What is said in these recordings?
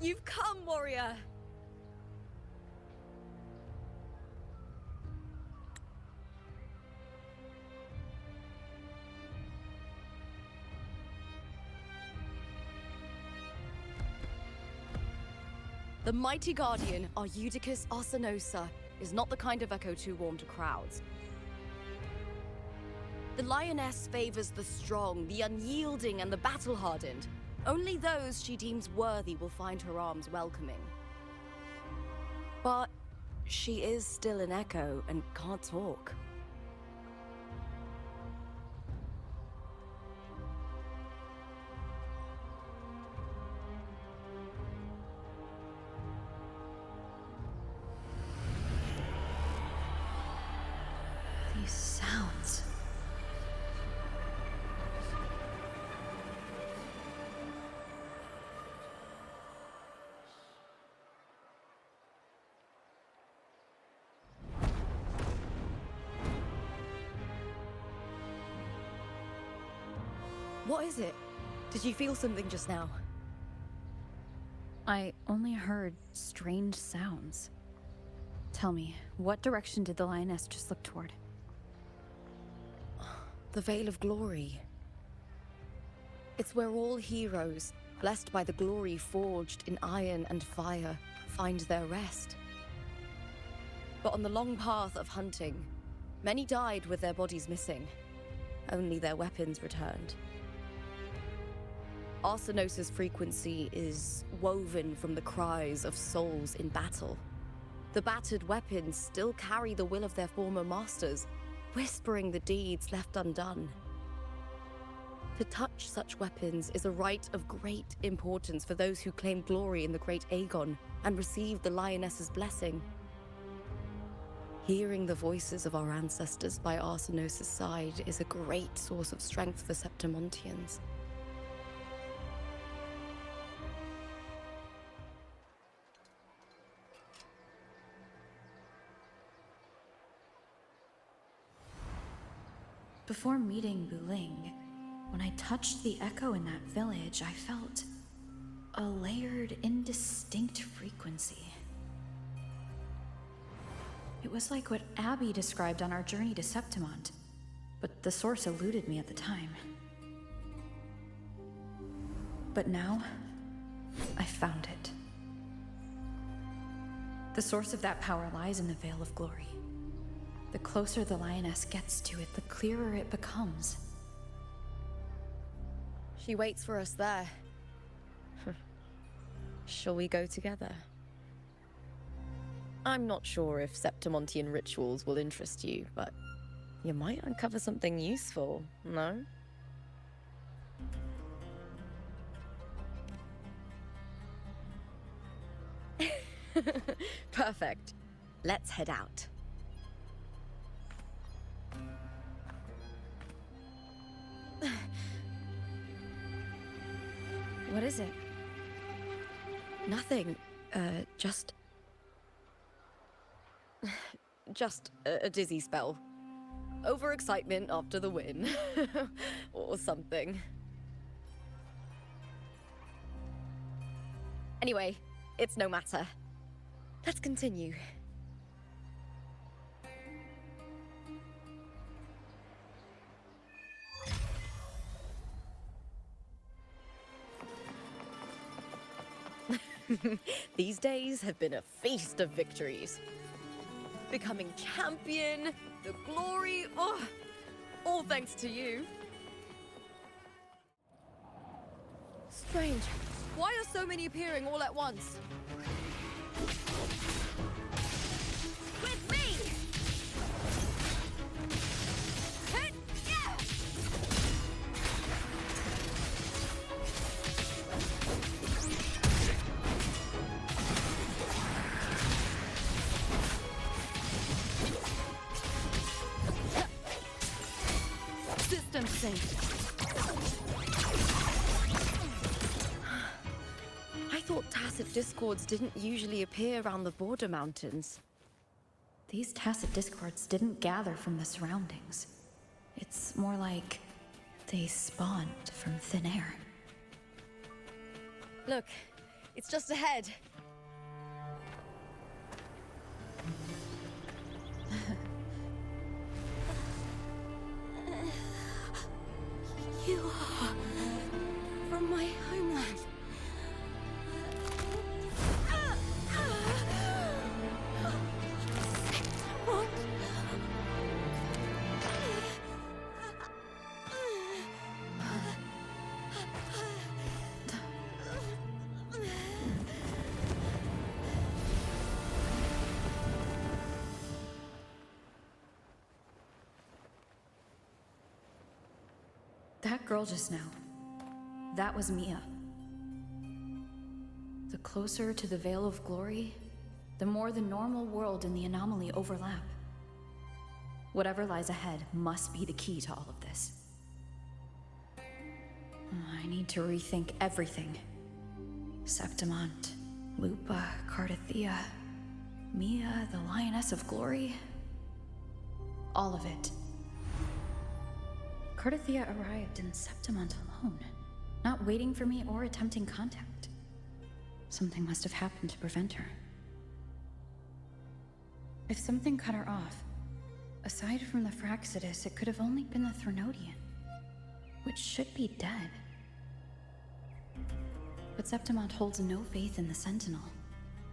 You've come, warrior! The mighty guardian, Arudicus Arsenosa, is not the kind of echo too warm to crowds. The lioness favors the strong, the unyielding, and the battle-hardened. Only those she deems worthy will find her arms welcoming. But she is still an echo and can't talk. These sounds. What is it? Did you feel something just now? I only heard strange sounds. Tell me, what direction did the lioness just look toward? The Veil of Glory. It's where all heroes, blessed by the glory forged in iron and fire, find their rest. But on the long path of hunting, many died with their bodies missing. Only their weapons returned. Arsenosa's frequency is woven from the cries of souls in battle. The battered weapons still carry the will of their former masters, whispering the deeds left undone. To touch such weapons is a rite of great importance for those who claim glory in the great Aegon and receive the lioness's blessing. Hearing the voices of our ancestors by Arsenosa's side is a great source of strength for Septimontians. Before meeting Buling, when I touched the echo in that village, I felt a layered, indistinct frequency. It was like what Abby described on our journey to Septimont, but the source eluded me at the time. But now, I found it. The source of that power lies in the Veil of Glory. The closer the lioness gets to it, the clearer it becomes. She waits for us there. Shall we go together? I'm not sure if Septimontian rituals will interest you, but you might uncover something useful, no? Perfect. Let's head out. What is it? Nothing. Just a dizzy spell. Overexcitement after the win. Or something. Anyway, it's no matter. Let's continue. These days have been a feast of victories. Becoming champion, the glory, all thanks to you. Strange. Why are so many appearing all at once? With me! Hit! Yeah! System synced. I thought tacit discords didn't usually appear around the border mountains. These tacit discords didn't gather from the surroundings. It's more like they spawned from thin air. Look, It's just ahead. You are from my homeland. What? That girl just now, that was Mia. The closer to the Veil of Glory, the more the normal world and the anomaly overlap. Whatever lies ahead must be the key to all of this. I need to rethink everything. Septimont, Lupa, Cardathea, Mia, the Lioness of Glory. All of it. Cardathea arrived in Septimont alone, not waiting for me or attempting contact. Something must have happened to prevent her. If something cut her off, aside from the Fraxidus, it could have only been the Threnodian, which should be dead. But Septimont holds no faith in the Sentinel,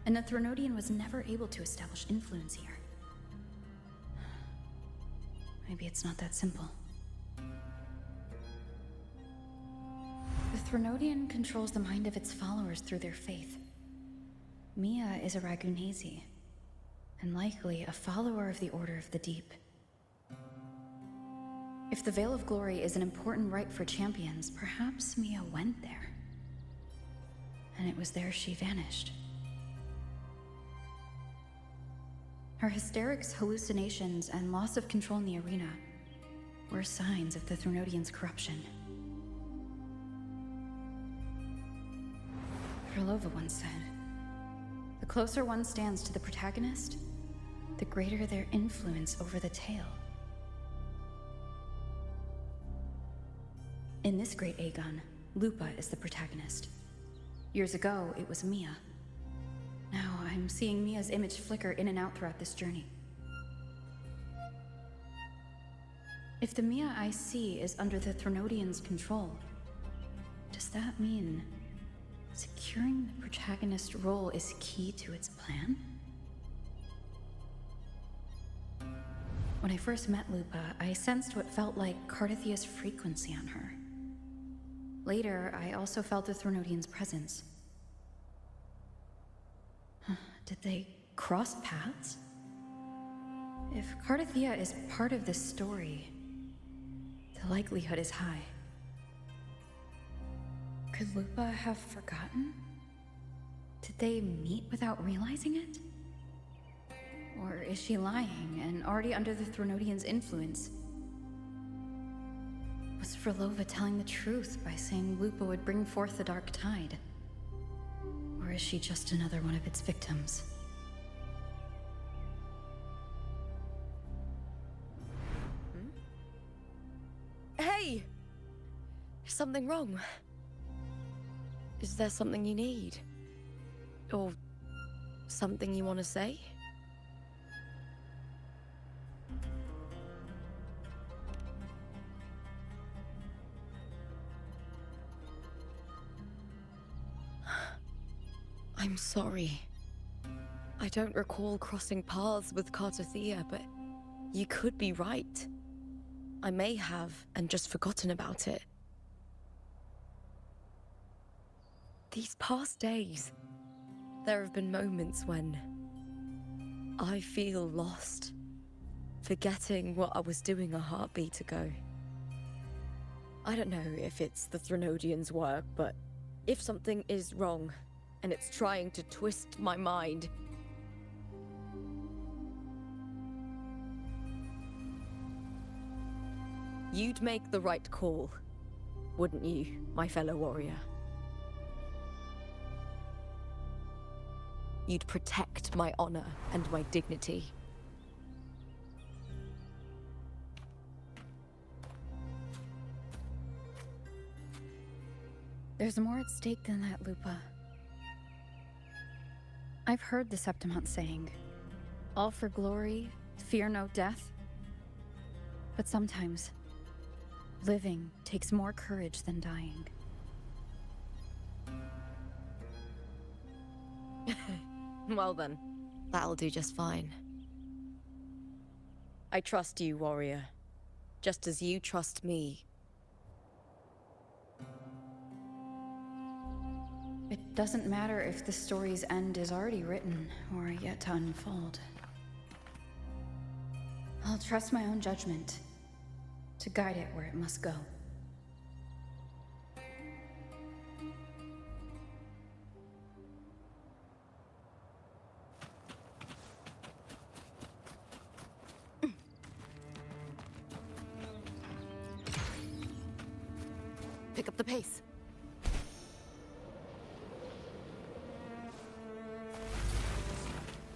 and the Threnodian was never able to establish influence here. Maybe it's not that simple. The Threnodian controls the mind of its followers through their faith. Mia is a Ragunesi, and likely a follower of the Order of the Deep. If the Veil of Glory is an important rite for champions, perhaps Mia went there. And it was there she vanished. Her hysterics, hallucinations, and loss of control in the arena were signs of the Threnodian's corruption. Krylova once said, "The closer one stands to the protagonist, the greater their influence over the tale." In this great Aegon, Lupa is the protagonist. Years ago, it was Mia. Now I'm seeing Mia's image flicker in and out throughout this journey. If the Mia I see is under the Threnodian's control, does that mean securing the protagonist role is key to its plan? When I first met Lupa, I sensed what felt like Cardathea's frequency on her. Later, I also felt the Threnodian's presence. Did they cross paths? If Cardathea is part of this story, the likelihood is high. Could Lupa have forgotten? Did they meet without realizing it? Or is she lying and already under the Threnodian's influence? Was Frolova telling the truth by saying Lupa would bring forth the Dark Tide? Or is she just another one of its victims? Hey! Is something wrong? Is there something you need? Or something you want to say? I'm sorry. I don't recall crossing paths with Cardathea, but you could be right. I may have, and just forgotten about it. These past days, there have been moments when I feel lost, forgetting what I was doing a heartbeat ago. I don't know if it's the Threnodian's work, but if something is wrong, and it's trying to twist my mind, you'd make the right call, wouldn't you, my fellow warrior? You'd protect my honor and my dignity. There's more at stake than that, Lupa. I've heard the Septimont saying, all for glory, fear no death. But sometimes, living takes more courage than dying. Well then, that'll do just fine. I trust you, warrior. Just as you trust me. It doesn't matter if the story's end is already written or yet to unfold. I'll trust my own judgment to guide it where it must go. Pick up the pace.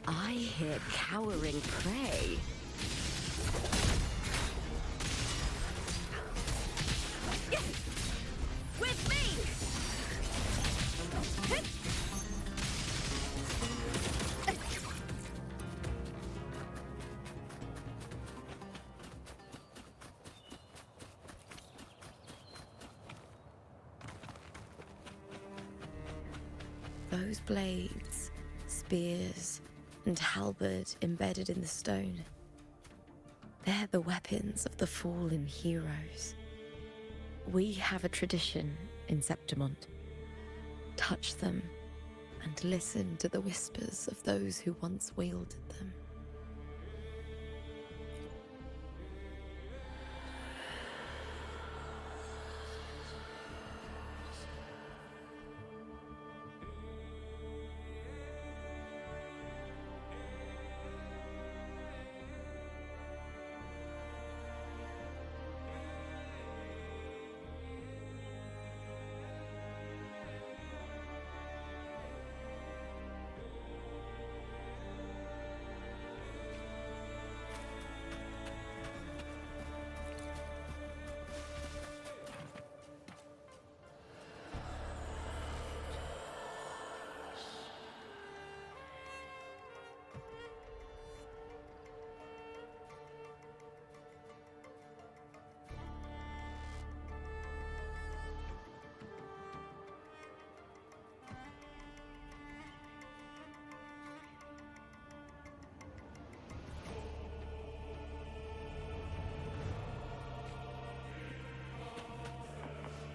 I hear cowering prey. With me! Those blades, spears, and halberd embedded in the stone. They're the weapons of the fallen heroes. We have a tradition in Septimont. Touch them and listen to the whispers of those who once wielded them.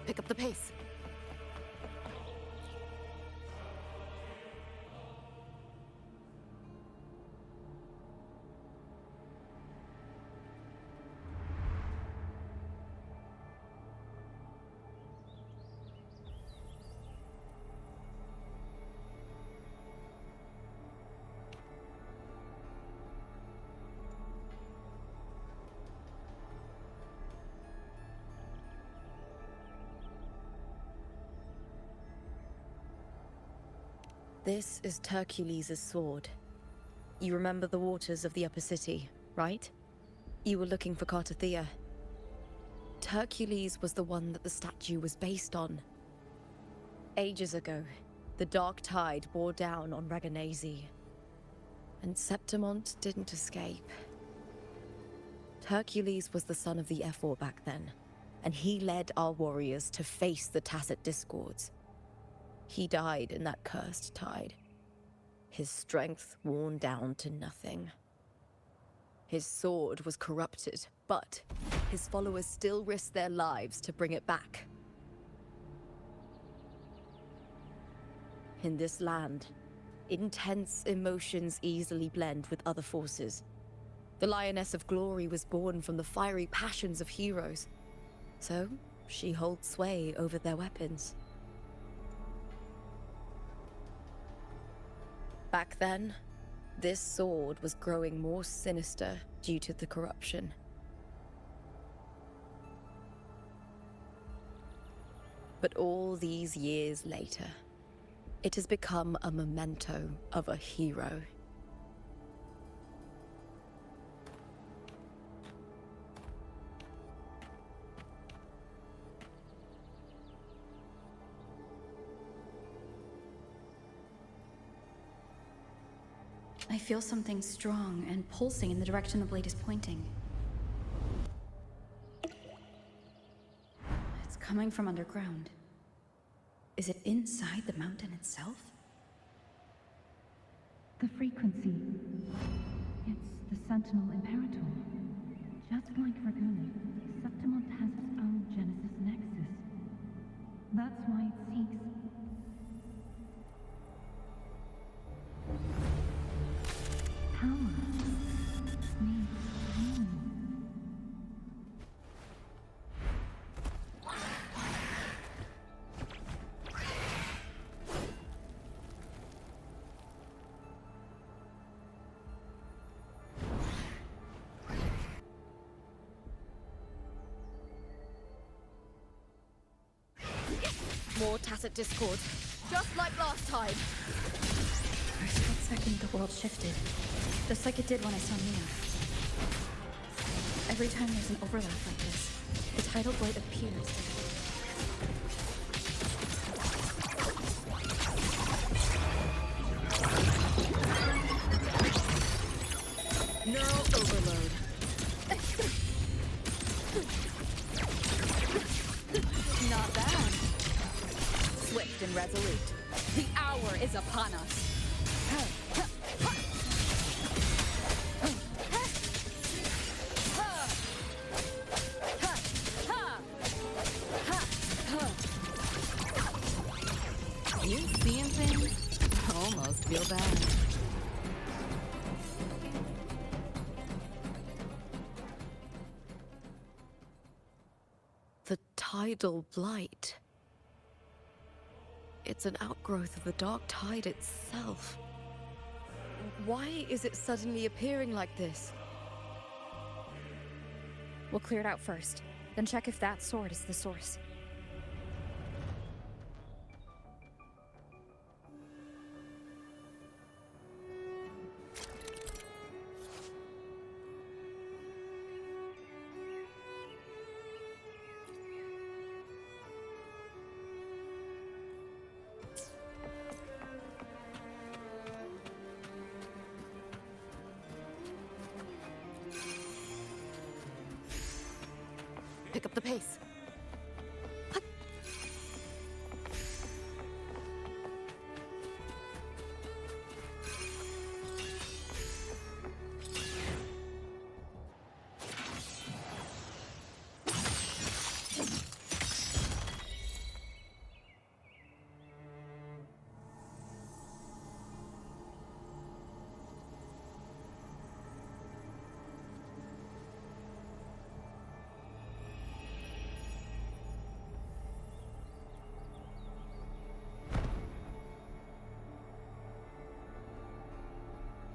Pick up the pace. This is Hercules' sword. You remember the waters of the upper city, right? You were looking for Cartathea. Hercules was the one that the statue was based on. Ages ago, the dark tide bore down on Reganese, and Septimont didn't escape. Hercules was the son of the Ephor back then, and he led our warriors to face the Tacit Discords. He died in that cursed tide, his strength worn down to nothing. His sword was corrupted, but his followers still risked their lives to bring it back. In this land, intense emotions easily blend with other forces. The Lioness of Glory was born from the fiery passions of heroes, so she holds sway over their weapons. Back then, this sword was growing more sinister due to the corruption. But all these years later, it has become a memento of a hero. I feel something strong and pulsing in the direction the blade is pointing. It's coming from underground. Is it inside the mountain itself? The frequency. It's the Sentinel Imperator. Just like Raguno, Septimont has its own Genesis Nexus. That's why it seeks... power. Needs pain. More tacit discord, just like last time. For a split second, the world shifted. Just like it did when I saw Mia. Every time there's an overlap like this, the tidal blade appears. Neural overload. Not bad. Swift and resolute. The hour is upon us. You seeing things? I almost feel bad. The tidal blight. It's an outgrowth of the dark tide itself. Why is it suddenly appearing like this? We'll clear it out first, then check if that sword is the source. Pick up the pace.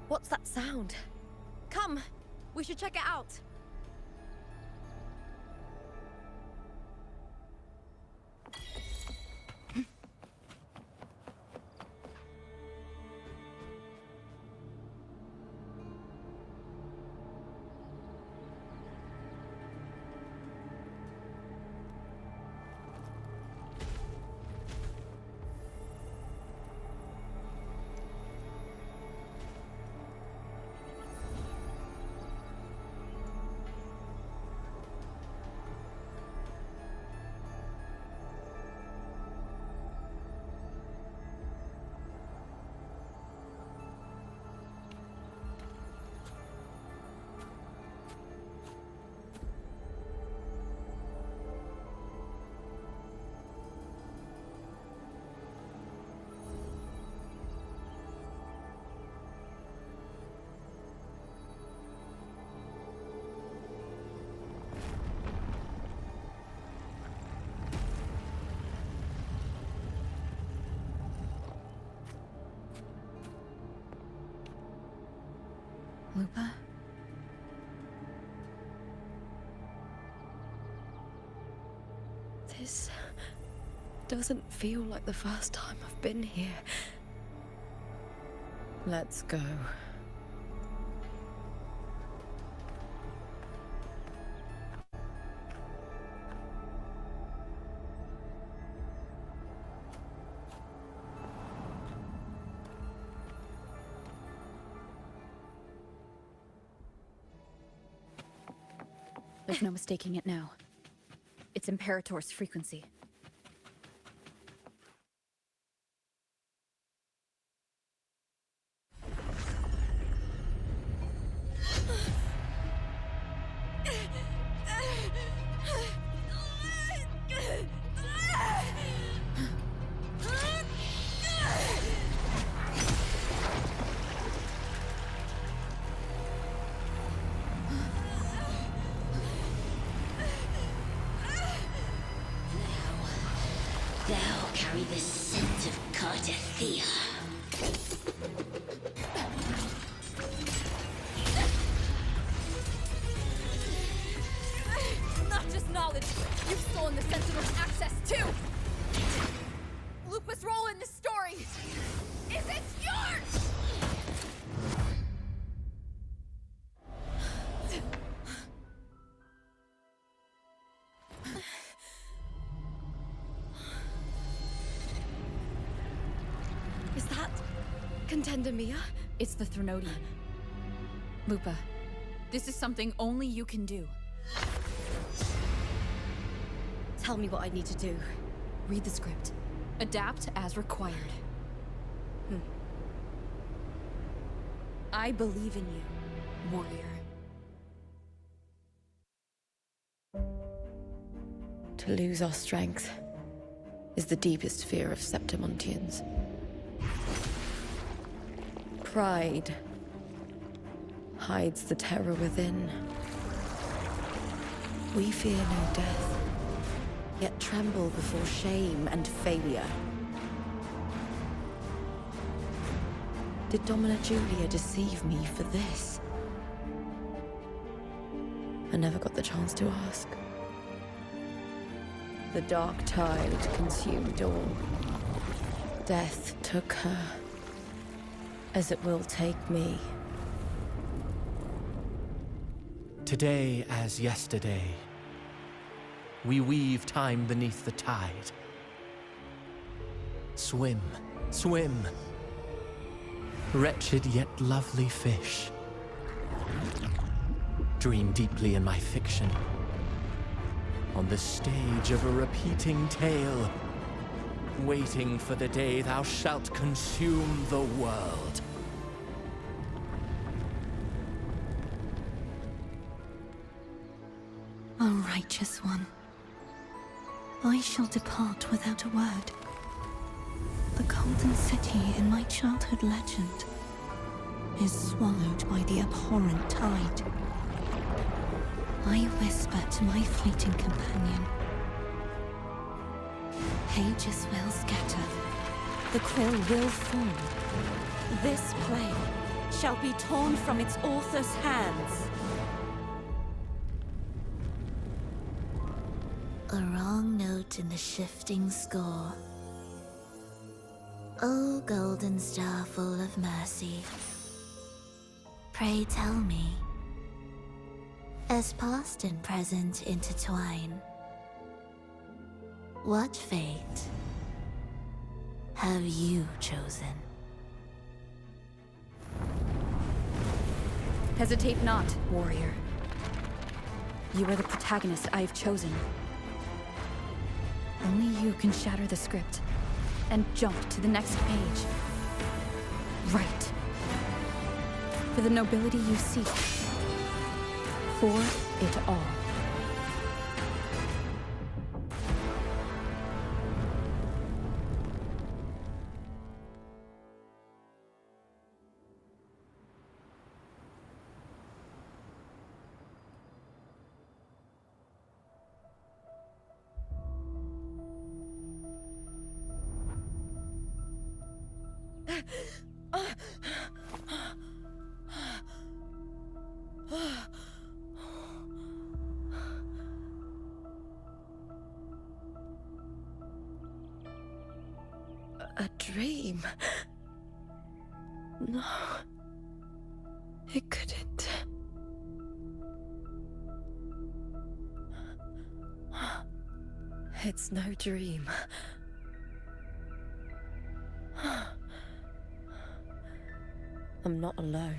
What's that sound? Come, we should check it out. Lupa? This doesn't feel like the first time I've been here. Let's go. There's no mistaking it now. It's Imperator's frequency. Thou carry the scent of Cardathia. Not just knowledge, you've stolen the Sentinel's access too! Lupus' role in this story isn't yours! Is that Contender Mia? It's the Threnodian. Lupa, this is something only you can do. Tell me what I need to do. Read the script. Adapt as required. I believe in you, warrior. To lose our strength is the deepest fear of Septimontians. Pride hides the terror within. We fear no death, yet tremble before shame and failure. Did Domina Julia deceive me for this? I never got the chance to ask. The dark tide consumed all. Death took her, as it will take me. Today as yesterday, we weave time beneath the tide. Swim, swim, wretched yet lovely fish. Dream deeply in my fiction, on the stage of a repeating tale, waiting for the day thou shalt consume the world. O righteous one, I shall depart without a word. The golden city in my childhood legend is swallowed by the abhorrent tide. I whisper to my fleeting companion. Pages will scatter. The quill will fall. This play shall be torn from its author's hands. A wrong note in the shifting score. O golden star full of mercy, pray tell me, as past and present intertwine, what fate have you chosen? Hesitate not, warrior. You are the protagonist I have chosen. Only you can shatter the script and jump to the next page. Right. For the nobility you seek. For it all. A dream? No. It couldn't. It's no dream. I'm not alone.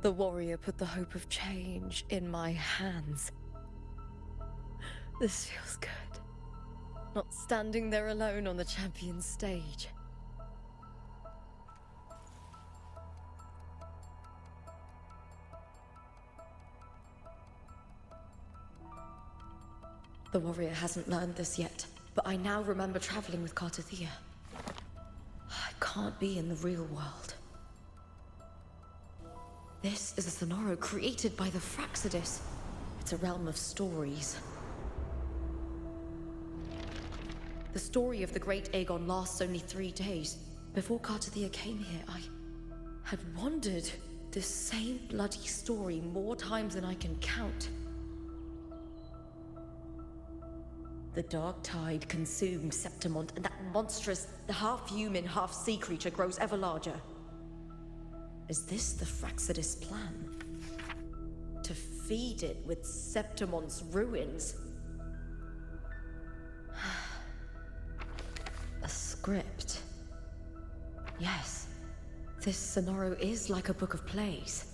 The warrior put the hope of change in my hands. This feels good. Not standing there alone on the champion's stage. The warrior hasn't learned this yet, but I now remember traveling with Cartathea. I can't be in the real world. This is a Sonoro created by the Fraxidus. It's a realm of stories. The story of the Great Aegon lasts only 3 days. Before Cartathea came here, I had wandered this same bloody story more times than I can count. The dark tide consumed Septimont, and that monstrous, half-human, half-sea creature grows ever larger. Is this the Fraxidus plan? To feed it with Septimont's ruins? A script. Yes, this Sonoro is like a book of plays.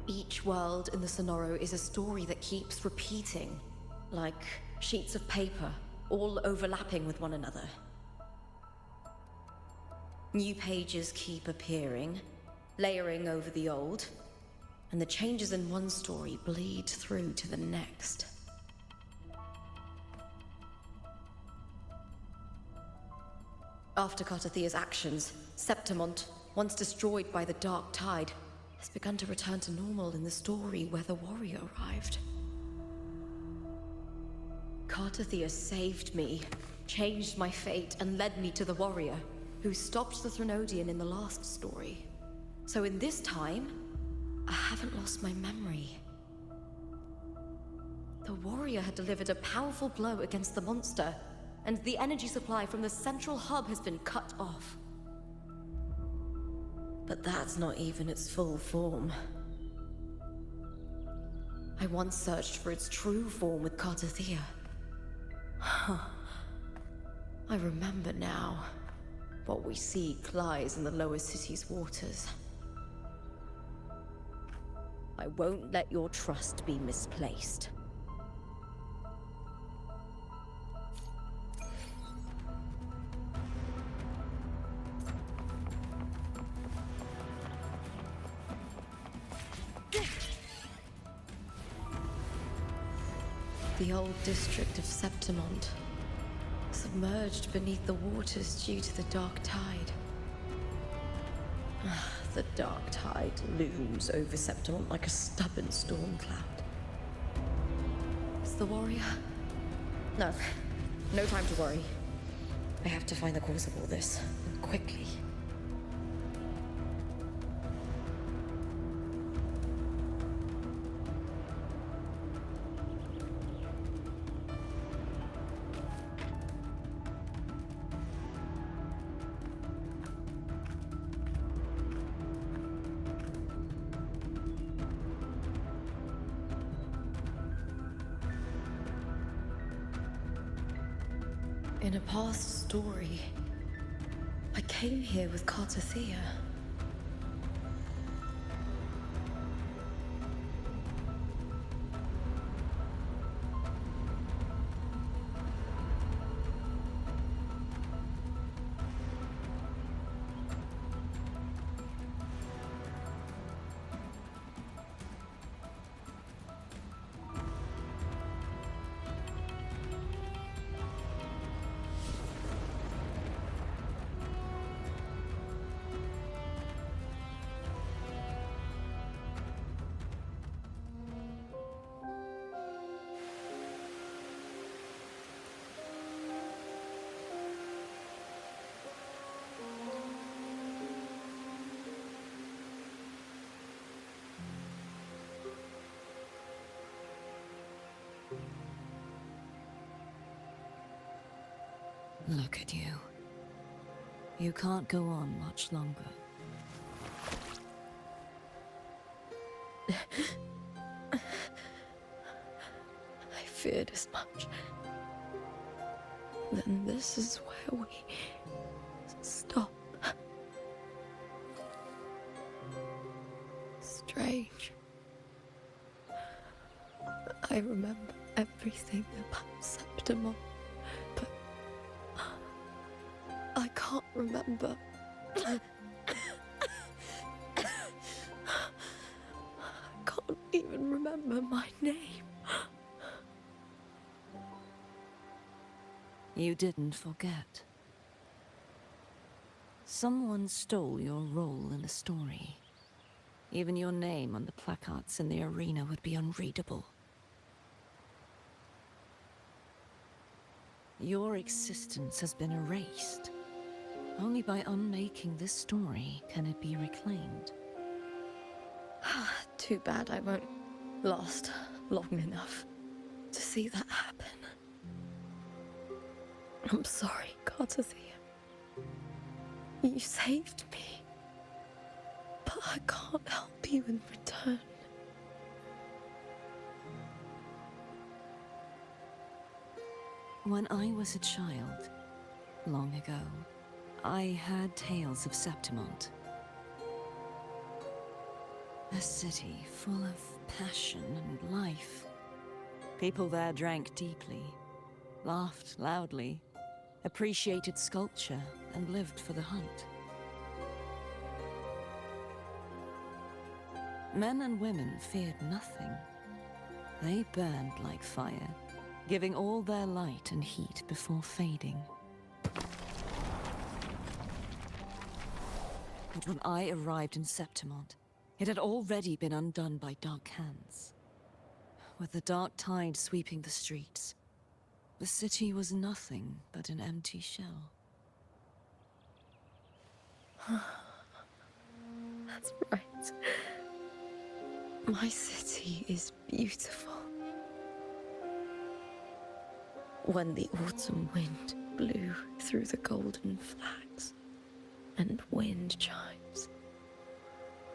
Each world in the Sonoro is a story that keeps repeating, like sheets of paper, all overlapping with one another. New pages keep appearing, layering over the old, and the changes in one story bleed through to the next. After Cartathea's actions, Septimont, once destroyed by the dark tide, has begun to return to normal in the story where the warrior arrived. Cartathea saved me, changed my fate, and led me to the warrior, who stopped the Threnodian in the last story. So in this time, I haven't lost my memory. The warrior had delivered a powerful blow against the monster, and the energy supply from the central hub has been cut off. But that's not even its full form. I once searched for its true form with Cartathea. I remember now. What we seek lies in the lower city's waters. I won't let your trust be misplaced. The old district of Septimont, submerged beneath the waters due to the dark tide. The dark tide looms over Septimont like a stubborn storm cloud. Is the warrior? No. No time to worry. I have to find the cause of all this, and quickly. In a past story, I came here with Cartathea. Look at you. You can't go on much longer. I feared as much. Then this is where we stop. strange. I remember everything about Septimon, but I can't remember. I can't even remember my name. You didn't forget. Someone stole your role in the story. Even your name on the placards in the arena would be unreadable. Your existence has been erased. Only by unmaking this story can it be reclaimed. Too bad I won't last long enough to see that happen. I'm sorry, Cartathea. You saved me, but I can't help you in return. When I was a child, long ago, I heard tales of Septimont. A city full of passion and life. People there drank deeply, laughed loudly, appreciated sculpture, and lived for the hunt. Men and women feared nothing. They burned like fire, giving all their light and heat before fading. But when I arrived in Septimont, it had already been undone by dark hands. With the dark tide sweeping the streets, the city was nothing but an empty shell. That's right. My city is beautiful. When the autumn wind blew through the golden flags and wind chimes,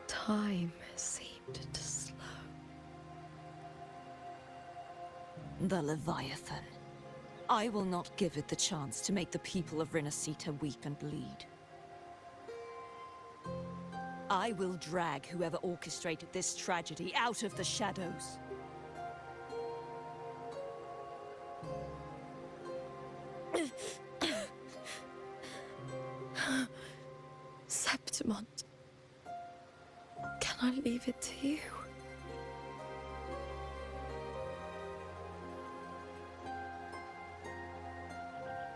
time seemed to slow. The Leviathan. I will not give it the chance to make the people of Rinascita weep and bleed. I will drag whoever orchestrated this tragedy out of the shadows. Septimont, can I leave it to you?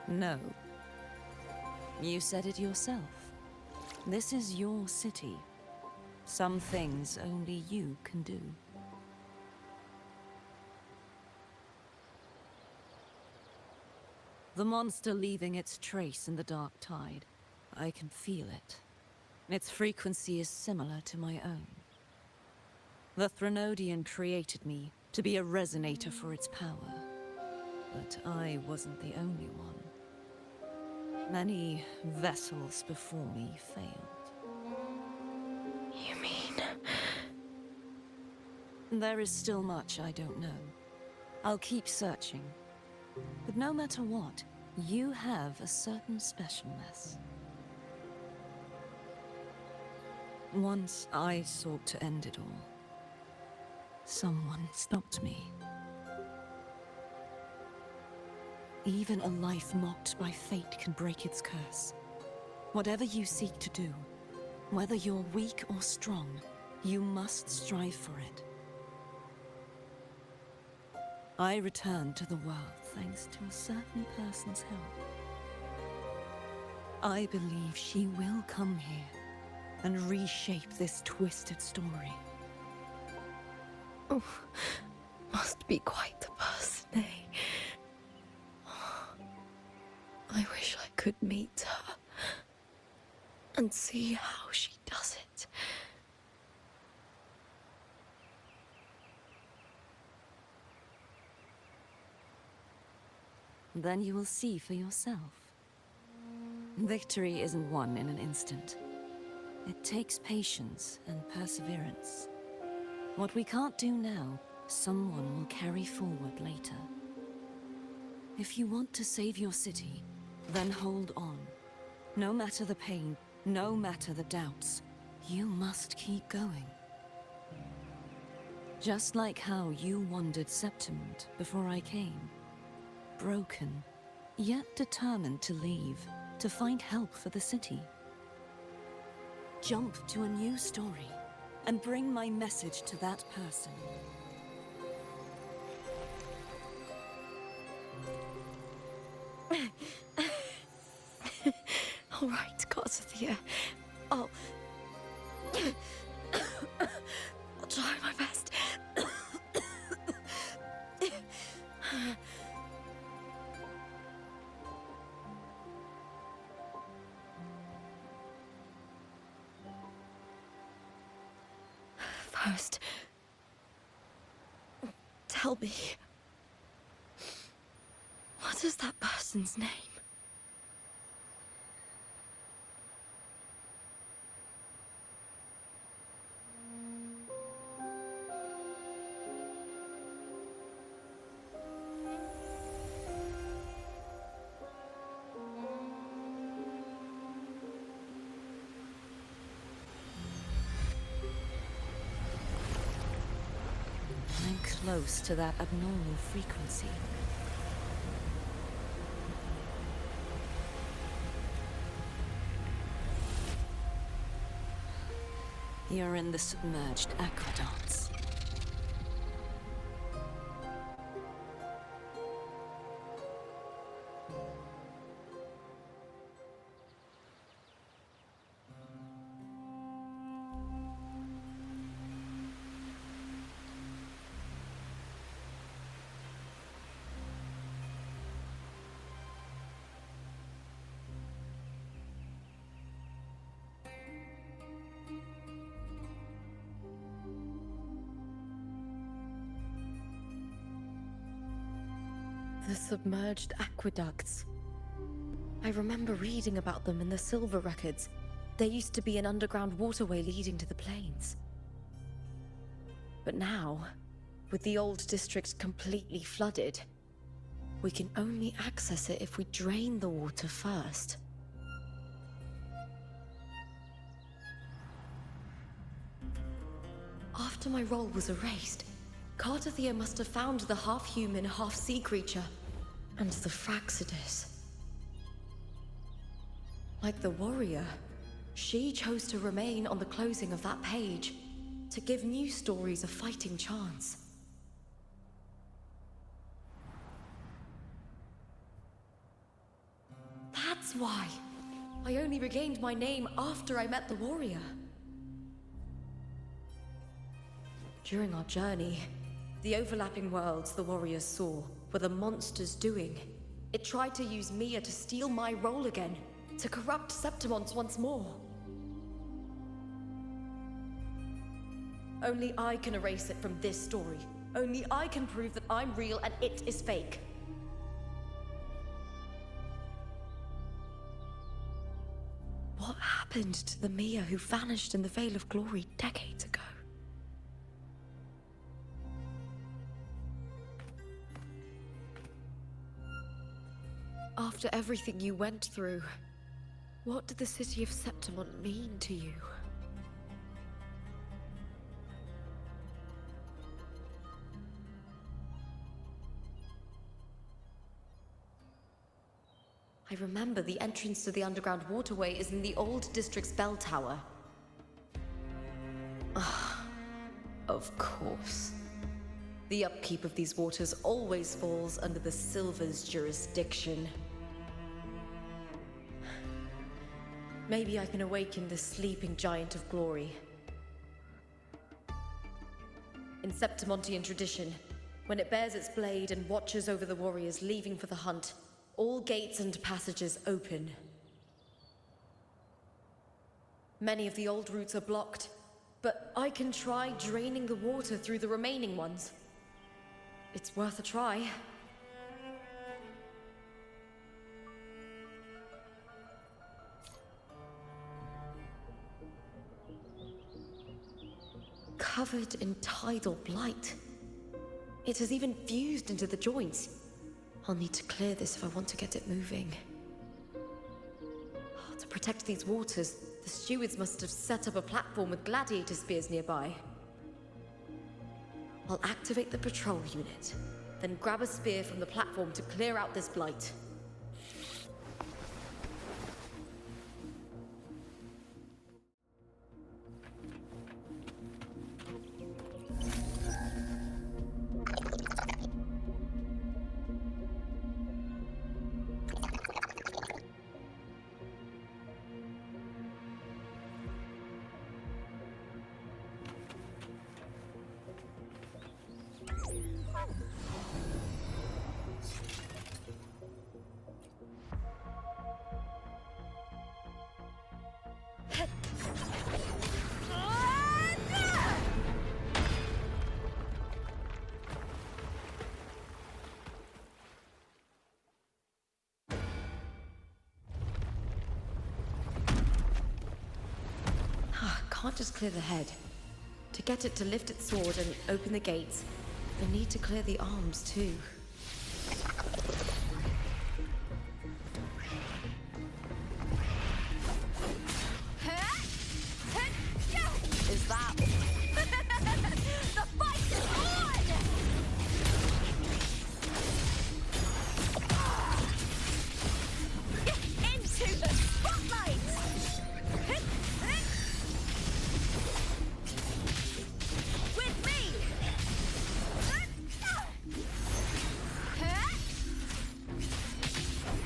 No. You said it yourself. This is your city. Some things only you can do. The monster leaving its trace in the dark tide. I can feel it. Its frequency is similar to my own. The Threnodian created me to be a resonator for its power. But I wasn't the only one. Many vessels before me failed. You mean? There is still much I don't know. I'll keep searching. But no matter what, you have a certain specialness. Once I sought to end it all. Someone stopped me. Even a life mocked by fate can break its curse. Whatever you seek to do, whether you're weak or strong, you must strive for it. I returned to the world thanks to a certain person's help. I believe she will come here and reshape this twisted story. Oh, must be quite the person, eh? I wish I could meet her and see how she does it. Then you will see for yourself. Victory isn't won in an instant. It takes patience and perseverance. What we can't do now, someone will carry forward later. If you want to save your city, then hold on. No matter the pain, no matter the doubts, you must keep going. Just like how you wandered Septimont before I came. Broken, yet determined to leave, to find help for the city. Jump to a new story, and bring my message to that person. All right, Garcia. I'll try my best. First, tell me, what is that person's name? I'm close to that abnormal frequency. You're in the submerged aqueducts. The submerged aqueducts. I remember reading about them in the Silver records. There used to be an underground waterway leading to the plains. But now, with the old district completely flooded, we can only access it if we drain the water first. After my role was erased, Cartathea must have found the half-human, half-sea creature, and the Fraxidus. Like the warrior, she chose to remain on the closing of that page, to give new stories a fighting chance. That's why I only regained my name after I met the warrior. During our journey, the overlapping worlds the warriors saw were the monsters doing. It tried to use Mia to steal my role again, to corrupt Septimont once more. Only I can erase it from this story. Only I can prove that I'm real and it is fake. What happened to the Mia who vanished in the Veil of Glory decades ago? After everything you went through, what did the city of Septimont mean to you? I remember the entrance to the underground waterway is in the old district's bell tower. Ah, of course. The upkeep of these waters always falls under the Silver's jurisdiction. Maybe I can awaken the sleeping giant of glory. In Septimontian tradition, when it bears its blade and watches over the warriors leaving for the hunt, all gates and passages open. Many of the old routes are blocked, but I can try draining the water through the remaining ones. It's worth a try. Covered in tidal blight. It has even fused into the joints. I'll need to clear this if I want to get it moving. To protect these waters, the stewards must have set up a platform with gladiator spears nearby. I'll activate the patrol unit, then grab a spear from the platform to clear out this blight. Can't just clear the head. To get it to lift its sword and open the gates, I need to clear the arms too. Is that... The fight is on! Into the spotlight! With me!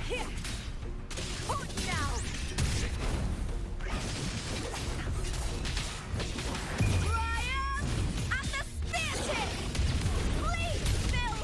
Here! Hold now! Brian! At the spear tip! Please, Bill!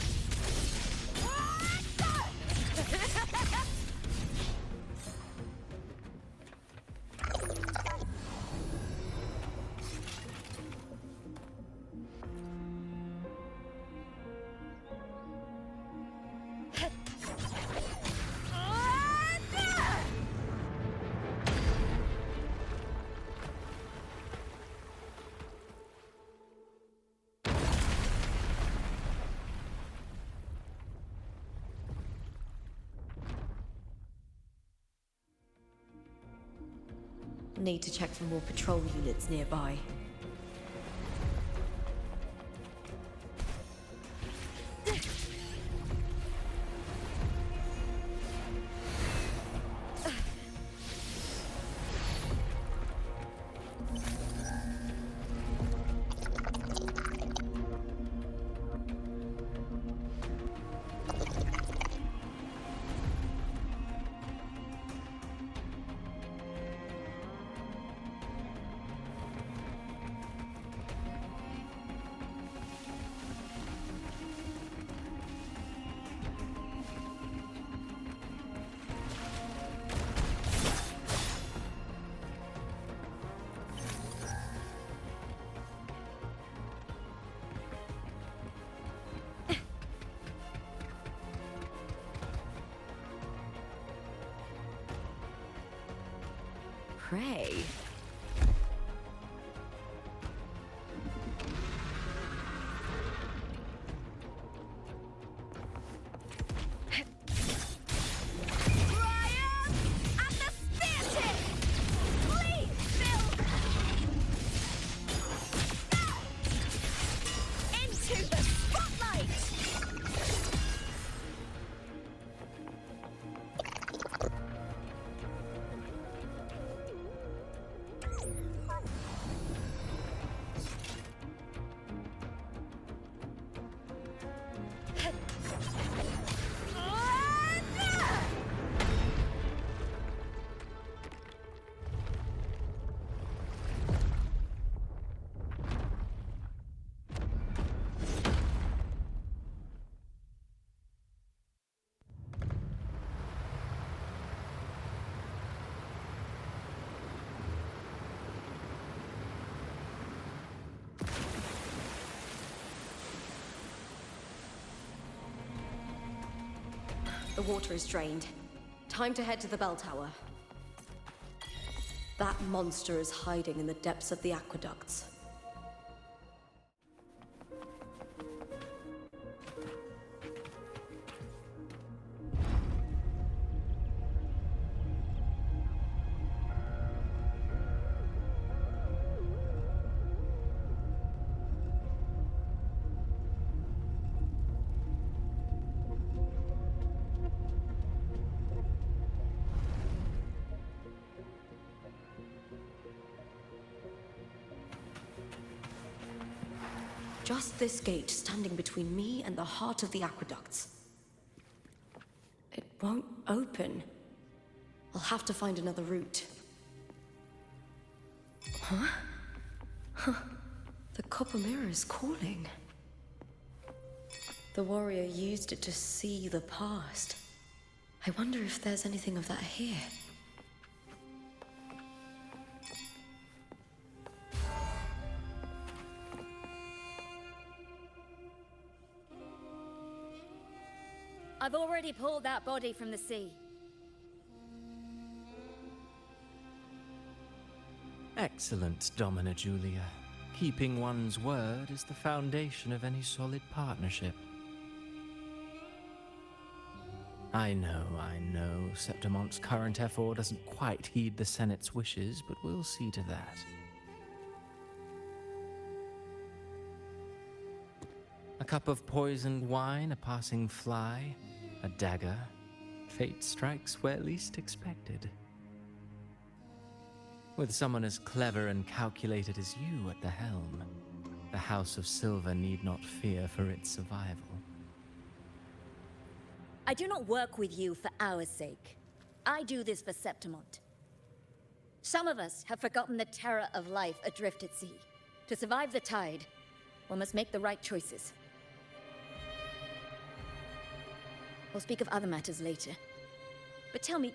Need to check for more patrol units nearby. Pray. Brian! At the spear tip! Please, Bill! Into the spotlight! The water is drained. Time to head to the bell tower. That monster is hiding in the depths of the aqueducts. Just this gate standing between me and the heart of the aqueducts. It won't open. I'll have to find another route. Huh? Huh. The copper mirror is calling. The warrior used it to see the past. I wonder if there's anything of that here. I've already pulled that body from the sea. Excellent, Domina Julia. Keeping one's word is the foundation of any solid partnership. I know. Septimonte's current effort doesn't quite heed the Senate's wishes, but we'll see to that. A cup of poisoned wine, a passing fly, a dagger. Fate strikes where least expected. With someone as clever and calculated as you at the helm, the House of Silver need not fear for its survival. I do not work with you for our sake. I do this for Septimont. Some of us have forgotten the terror of life adrift at sea. To survive the tide, one must make the right choices. We'll speak of other matters later. But tell me,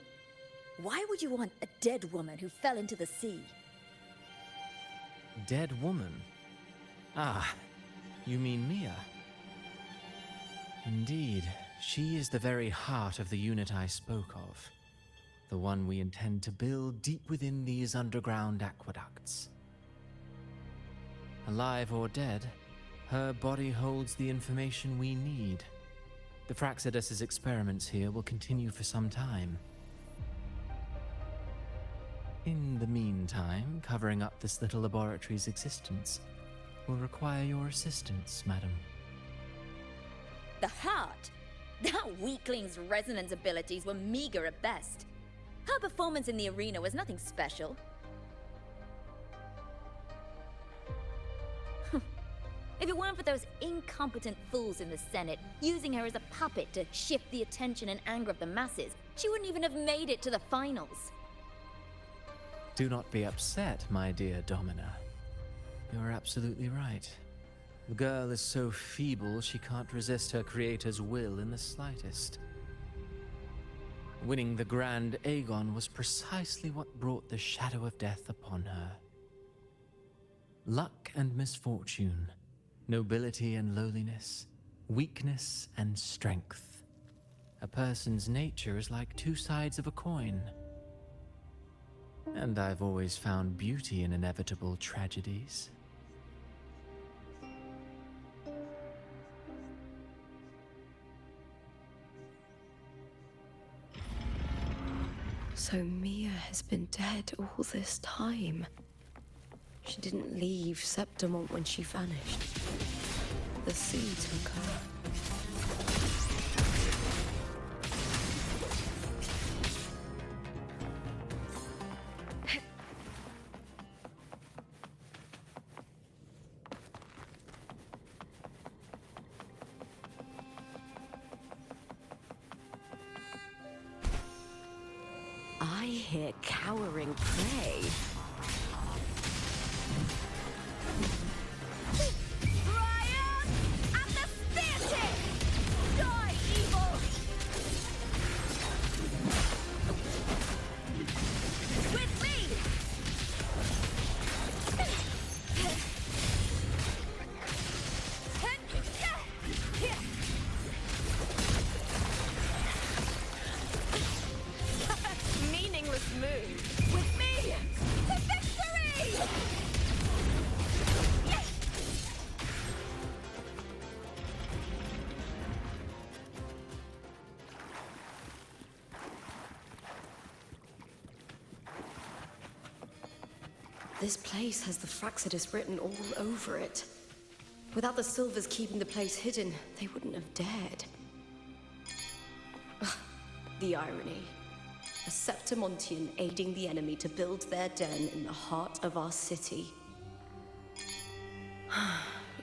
why would you want a dead woman who fell into the sea? Dead woman? Ah, you mean Mia? Indeed, she is the very heart of the unit I spoke of. The one we intend to build deep within these underground aqueducts. Alive or dead, her body holds the information we need. The Fraxidus's experiments here will continue for some time. In the meantime, covering up this little laboratory's existence will require your assistance, madam. The heart? That weakling's resonance abilities were meager at best. Her performance in the arena was nothing special. If it weren't for those incompetent fools in the Senate using her as a puppet to shift the attention and anger of the masses, she wouldn't even have made it to the finals. Do not be upset, my dear Domina. You're absolutely right. The girl is so feeble she can't resist her creator's will in the slightest. Winning the Grand Aegon was precisely what brought the shadow of death upon her. Luck and misfortune, nobility and lowliness, weakness and strength. A person's nature is like two sides of a coin. And I've always found beauty in inevitable tragedies. So Mia has been dead all this time. She didn't leave Septimont when she vanished. The sea took her. I hear cowering prey. Brian! At the spear Die, evil! With me! Meaningless move. With me! To victory! This place has the Fraxidus written all over it. Without the Silvers keeping the place hidden, they wouldn't have dared. Ugh, the irony. A Septimontian aiding the enemy to build their den in the heart of our city.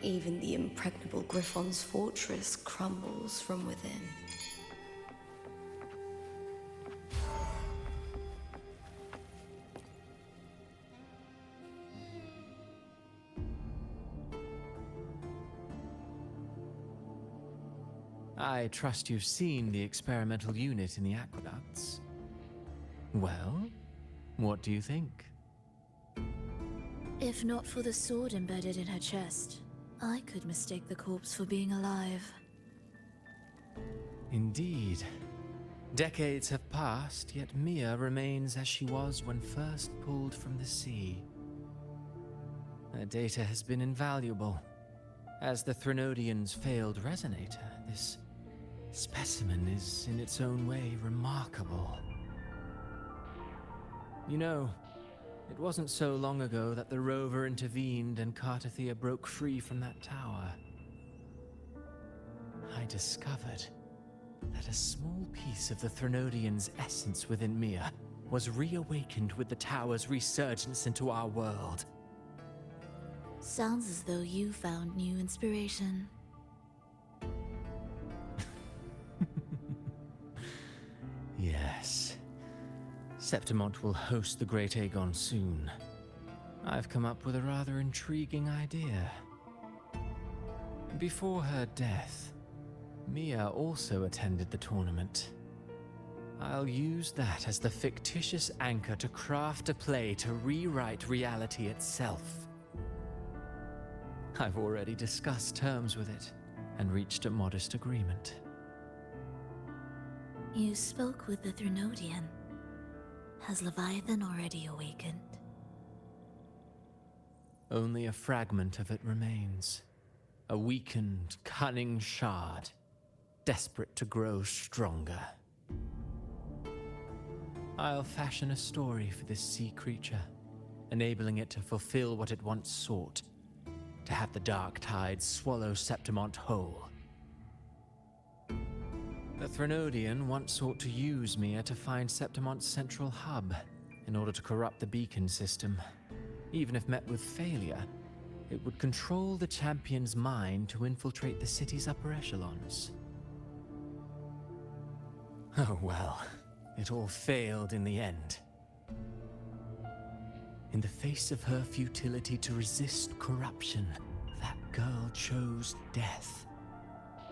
Even the impregnable Griffon's fortress crumbles from within. I trust you've seen the experimental unit in the aqueducts. Well, what do you think? If not for the sword embedded in her chest, I could mistake the corpse for being alive. Indeed. Decades have passed, yet Mia remains as she was when first pulled from the sea. Her data has been invaluable. As the Threnodian's failed resonator, this specimen is in its own way remarkable. You know, it wasn't so long ago that the rover intervened and Cartathea broke free from that tower. I discovered that a small piece of the Threnodian's essence within Mia was reawakened with the tower's resurgence into our world. Sounds as though you found new inspiration. Yes. Septimont will host the Great Aegon soon. I've come up with a rather intriguing idea. Before her death, Mia also attended the tournament. I'll use that as the fictitious anchor to craft a play to rewrite reality itself. I've already discussed terms with it and reached a modest agreement. You spoke with the Threnodian. Has Leviathan already awakened? Only a fragment of it remains. A weakened, cunning shard, desperate to grow stronger. I'll fashion a story for this sea creature, enabling it to fulfill what it once sought, to have the dark tide swallow Septimont whole. The Threnodian once sought to use Mia to find Septimont's central hub in order to corrupt the beacon system. Even if met with failure, it would control the champion's mind to infiltrate the city's upper echelons. Oh well, it all failed in the end. In the face of her futility to resist corruption, that girl chose death.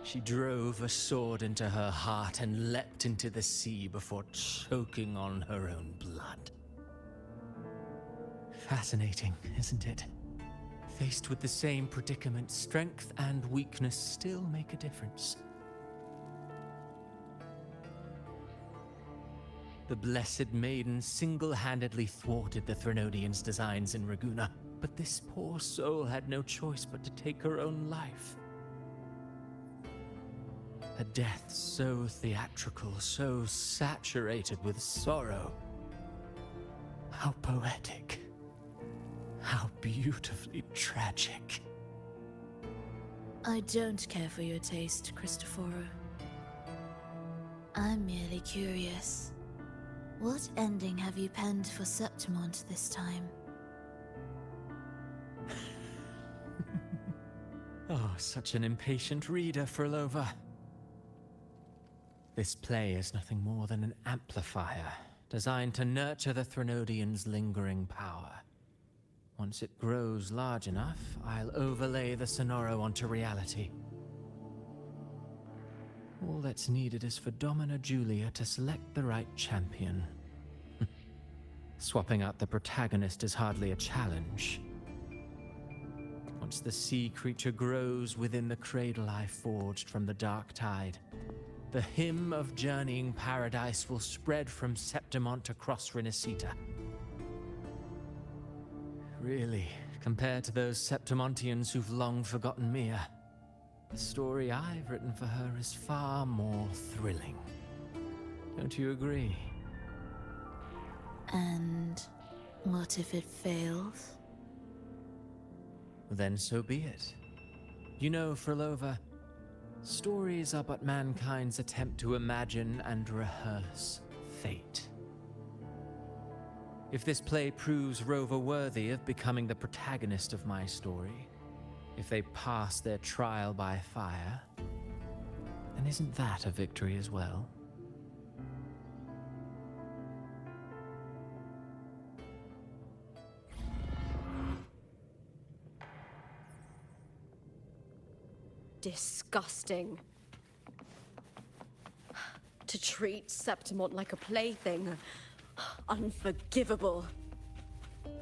She drove a sword into her heart and leapt into the sea before choking on her own blood. Fascinating, isn't it? Faced with the same predicament, strength and weakness still make a difference. The Blessed Maiden single-handedly thwarted the Threnodian's designs in Raguna, but this poor soul had no choice but to take her own life. A death so theatrical, so saturated with sorrow. How poetic. How beautifully tragic. I don't care for your taste, Cristoforo. I'm merely curious. What ending have you penned for Septimont this time? Oh, such an impatient reader, Frolova. This play is nothing more than an amplifier, designed to nurture the Threnodian's lingering power. Once it grows large enough, I'll overlay the Sonoro onto reality. All that's needed is for Domina Julia to select the right champion. Swapping out the protagonist is hardly a challenge. Once the sea creature grows within the cradle I forged from the dark tide, the hymn of journeying paradise will spread from Septimont across Renacita. Really, compared to those Septimontians who've long forgotten Mia, the story I've written for her is far more thrilling. Don't you agree? And what if it fails? Then so be it. You know, Frolova, stories are but mankind's attempt to imagine and rehearse fate. If this play proves Rover worthy of becoming the protagonist of my story, If they pass their trial by fire, then isn't that a victory as well? Disgusting. To treat Septimont like a plaything. Unforgivable.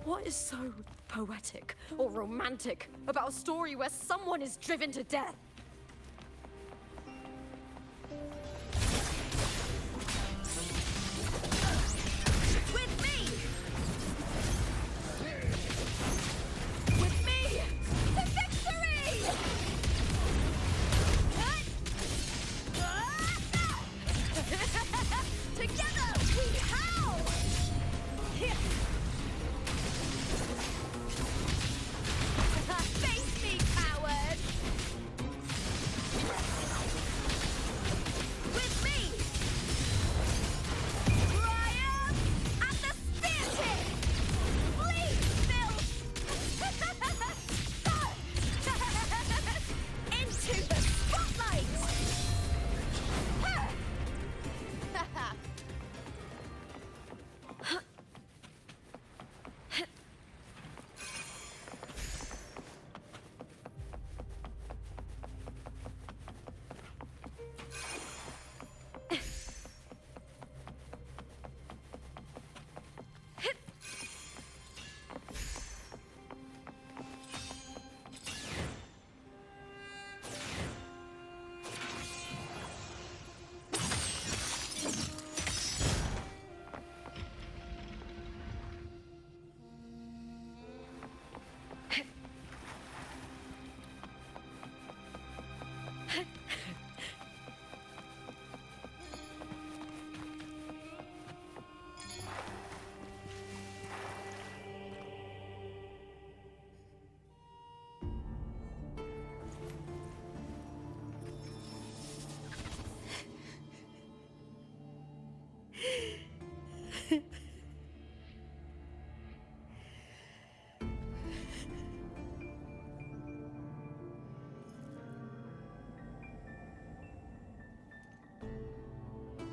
What is so poetic or romantic about a story where someone is driven to death? With me! With me! To victory! Together we howl! Face me, coward! With me! Triumph at the spear tip! Flee, filth! Into the spotlight!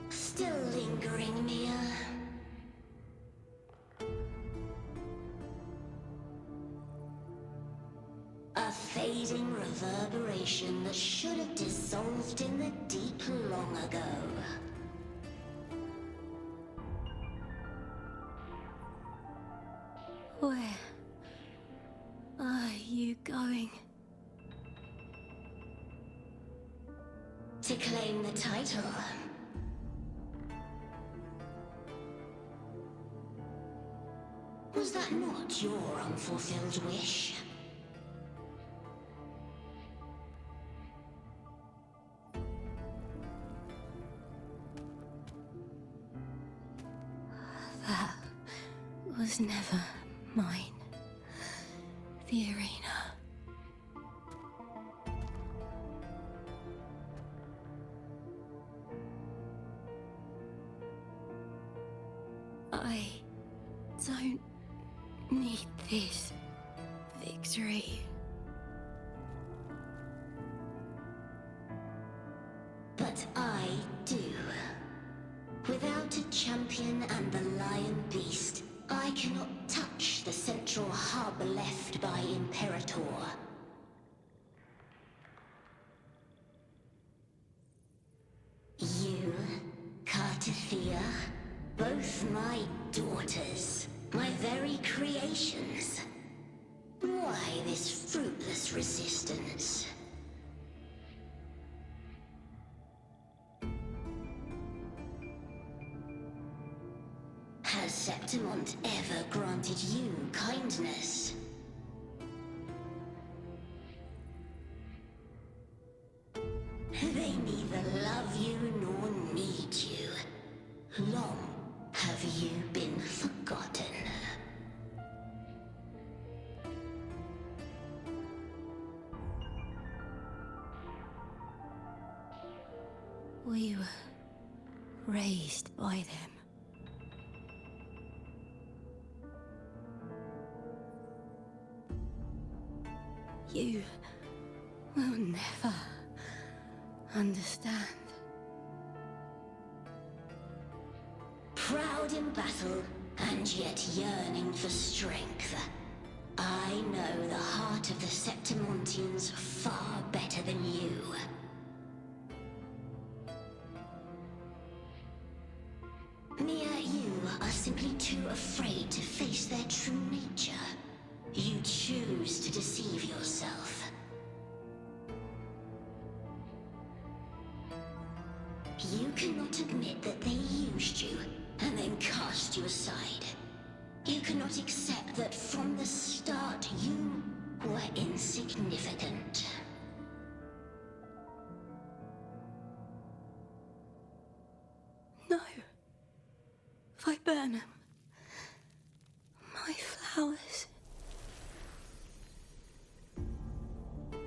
Still lingering, Mia. A fading reverberation that should have dissolved in the deep long ago. Where are you going? To claim the title. Was that not your unfulfilled wish? That was never mine. The arena. I don't need this victory. But I do. Without a champion and the lion beast, I cannot touch the central hub left by Imperator. You, Cartithia, both my daughters, my very creations. Why this fruitless resistance? Has Septimont ever granted you kindness? They neither love you nor need you. Long have you been forgotten. We were raised by them. You will never understand. Proud in battle, and yet yearning for strength. I know the heart of the Septimontians far better than you. Mia, you are simply too afraid to face their true nature. You choose to deceive yourself. You cannot admit that they used you and then cast you aside. You cannot accept that from the start you were insignificant. No. Viburnum. My flowers.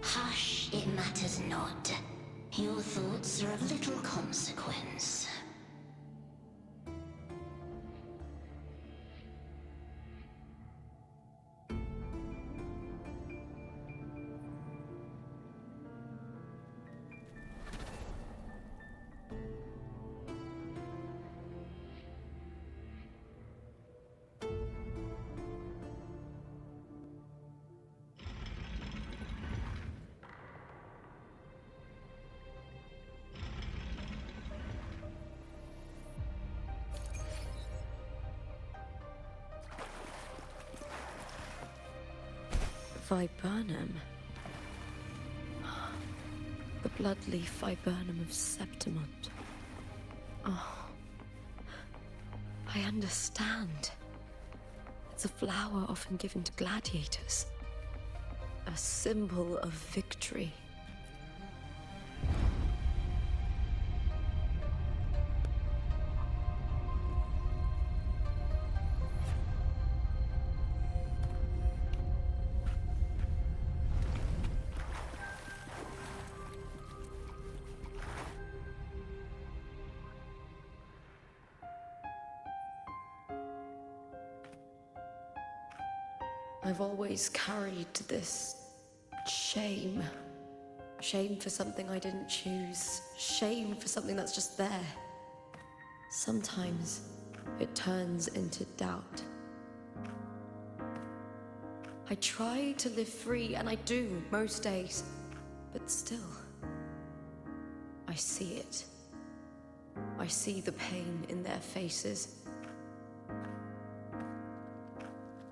Hush, it matters not. Your thoughts are of little consequence. Viburnum. The bloodleaf viburnum of Septimont. Oh. I understand. It's a flower often given to gladiators. A symbol of victory. I've always carried this shame. Shame for something I didn't choose. Shame for something that's just there. Sometimes it turns into doubt. I try to live free, and I do most days. But still, I see it. I see the pain in their faces.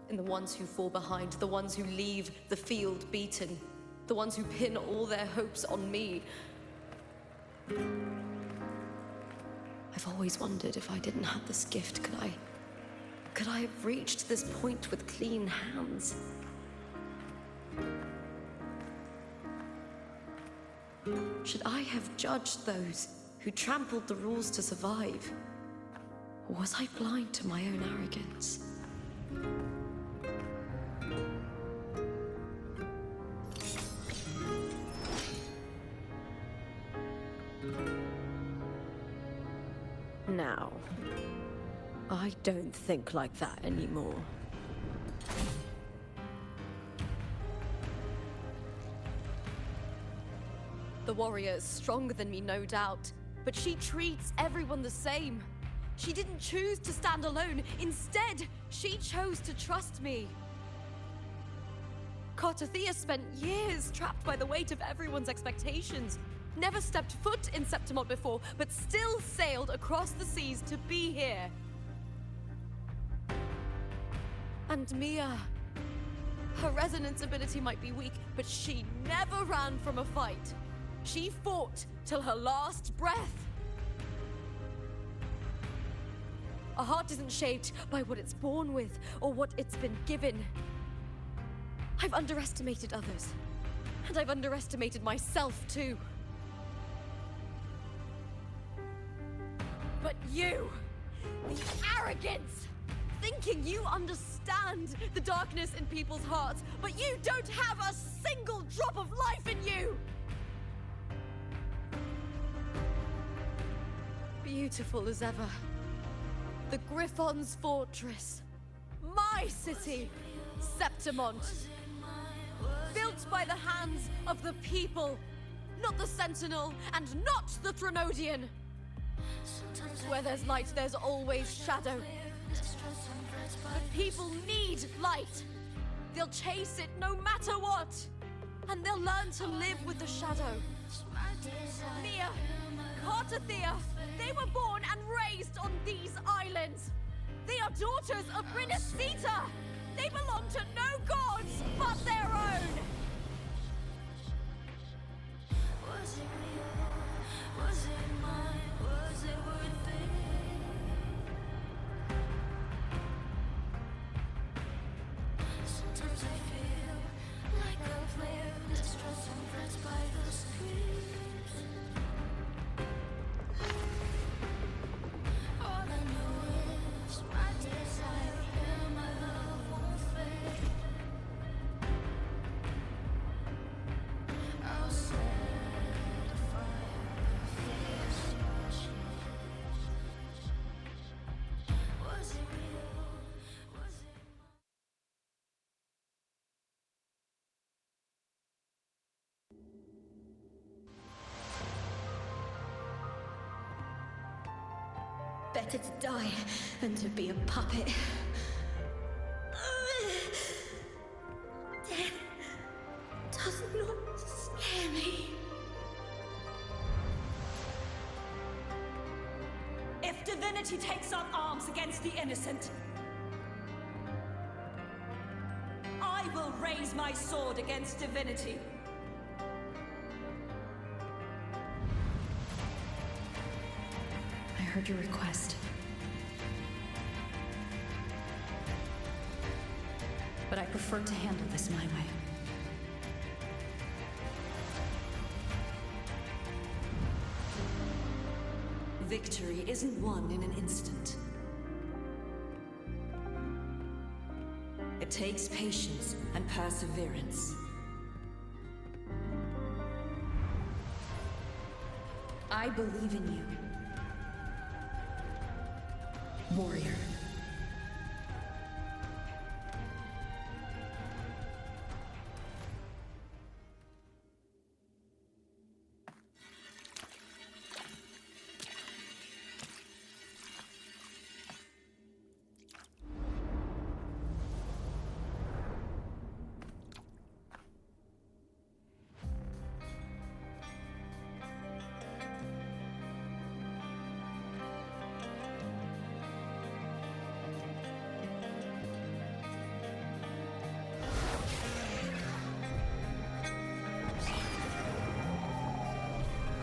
In the ones who fall behind, the ones who leave the field beaten, the ones who pin all their hopes on me. I've always wondered if I didn't have this gift, could I have reached this point with clean hands? Should I have judged those who trampled the rules to survive? Or was I blind to my own arrogance? Now, I don't think like that anymore. The warrior is stronger than me, no doubt, but she treats everyone the same. She didn't choose to stand alone. Instead, she chose to trust me. Cartothea spent years trapped by the weight of everyone's expectations. Never stepped foot in Septimont before, but still sailed across the seas to be here. And Mia, her resonance ability might be weak, but she never ran from a fight. She fought till her last breath. A heart isn't shaped by what it's born with or what it's been given. I've underestimated others, and I've underestimated myself too. But you, the arrogance, thinking you understand the darkness in people's hearts, but you don't have a single drop of life in you! Beautiful as ever. The Griffon's fortress. My city, Septimont. Built built by the hands of the people, not the Sentinel and not the Threnodian. Where there's light, there's always shadow. But people need light. They'll chase it no matter what. And they'll learn to live with the shadow. Mia, Cartathea, they were born and raised on these islands. They are daughters of Brinacita. They belong to no gods but their own. Was it real? Was it mine? Was it worth it? Sometimes I feel like I've lived distressed and pressed by the screams. All I know is my desire and my love won't fade. I'll set a fire fierce passion. Was it real? Was it mine? Better to die than to be a puppet. Death does not scare me. If divinity takes up arms against the innocent, I will raise my sword against divinity. I heard your request. But I prefer to handle this my way. Victory isn't won in an instant. It takes patience and perseverance. I believe in you, warrior.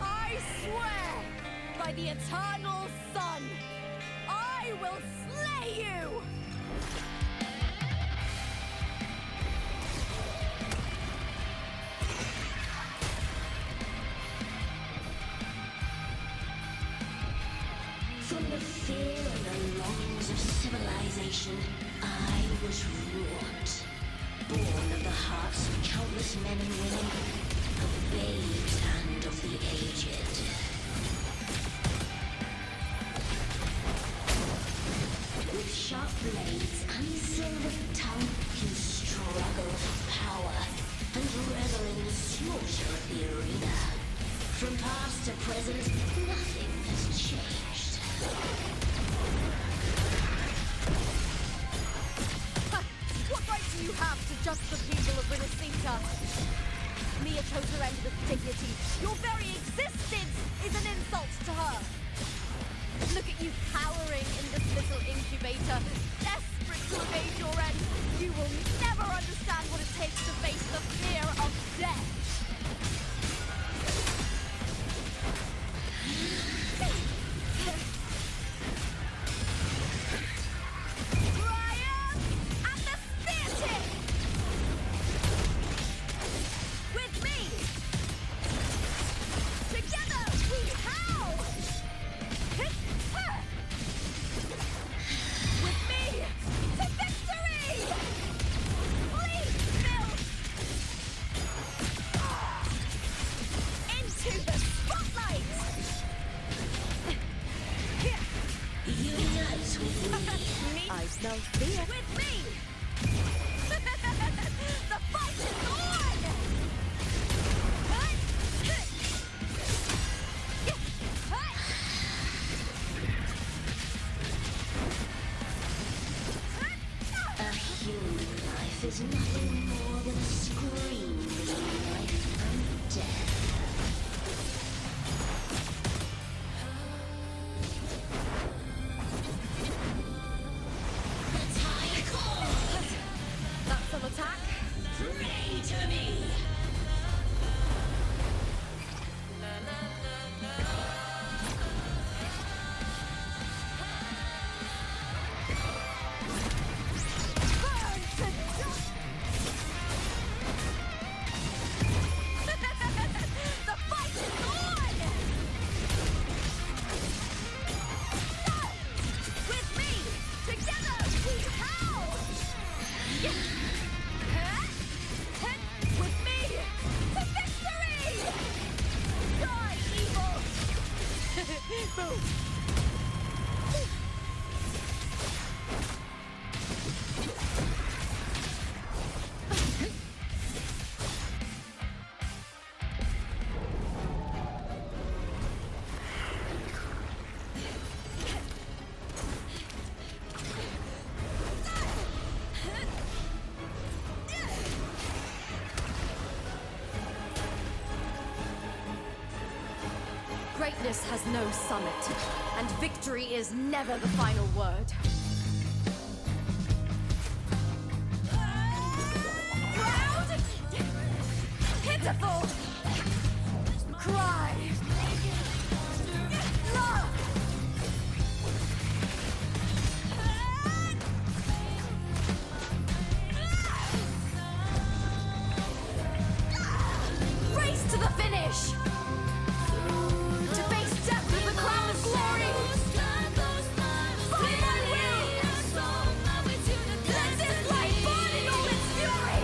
I swear by the eternal sun, I will slay you! From the fear and the longings of civilization, I was wrought. Born of the hearts of countless men and women, of babes and of the aged. With sharp blades and silver tongue, he struggled for power and revel in the slaughter of the arena. From past to present, nothing has changed. What right do you have to judge the people of Brinacita? Mia chose her end with dignity. Your very existence is an insult to her. Look at you cowering in this little incubator, desperate to evade your end. You will never understand what it takes to face the fear of death. Brian and the spear tip! With me! Together we howl! With me to victory! Please, Bill! Greatness has no summit, and victory is never the final word. Proud! Pitiful! Cry! Love! Race to the finish! To face death with the crown of glory! Fight my will! Let this light burn in all its fury!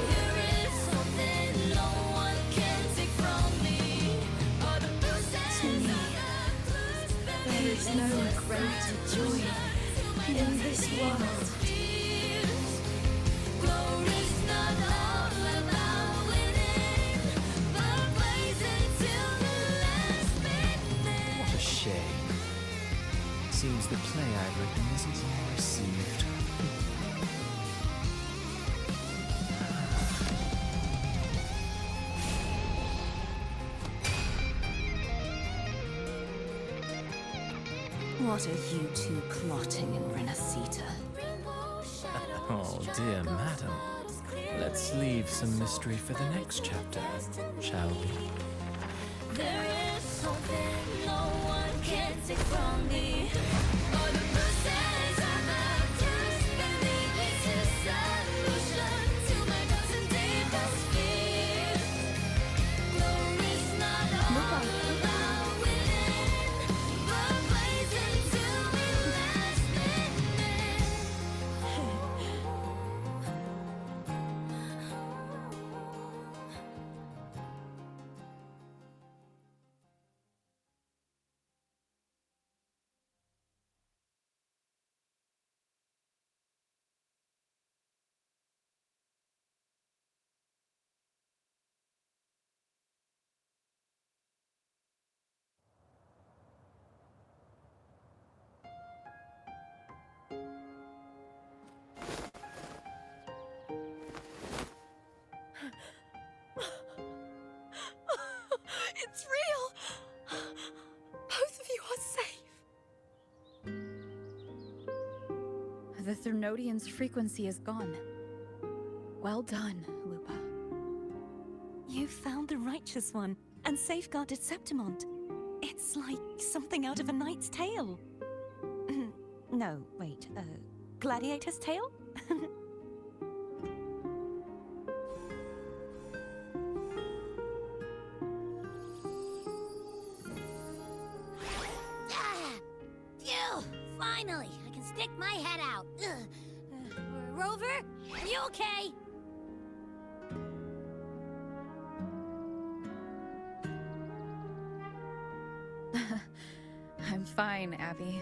There is no greater joy in this world. What a shame. Seems the play I've written isn't well received. What are you two plotting in Renacita? Oh, dear madam. Let's leave some mystery for the next chapter, shall we? There is something no one can take from me. All the bruises on the dust beneath me is a solution to my dozen deepest fears. Glory's not all about winning, but blazing till we last It's real! Both of you are safe! The Threnodian's frequency is gone. Well done, Lupa. You found the righteous one and safeguarded Septimont. It's like something out of a knight's tale. No, wait, gladiator's tale? Phew! Finally, I can stick my head out. Rover, are you okay? I'm fine, Abby.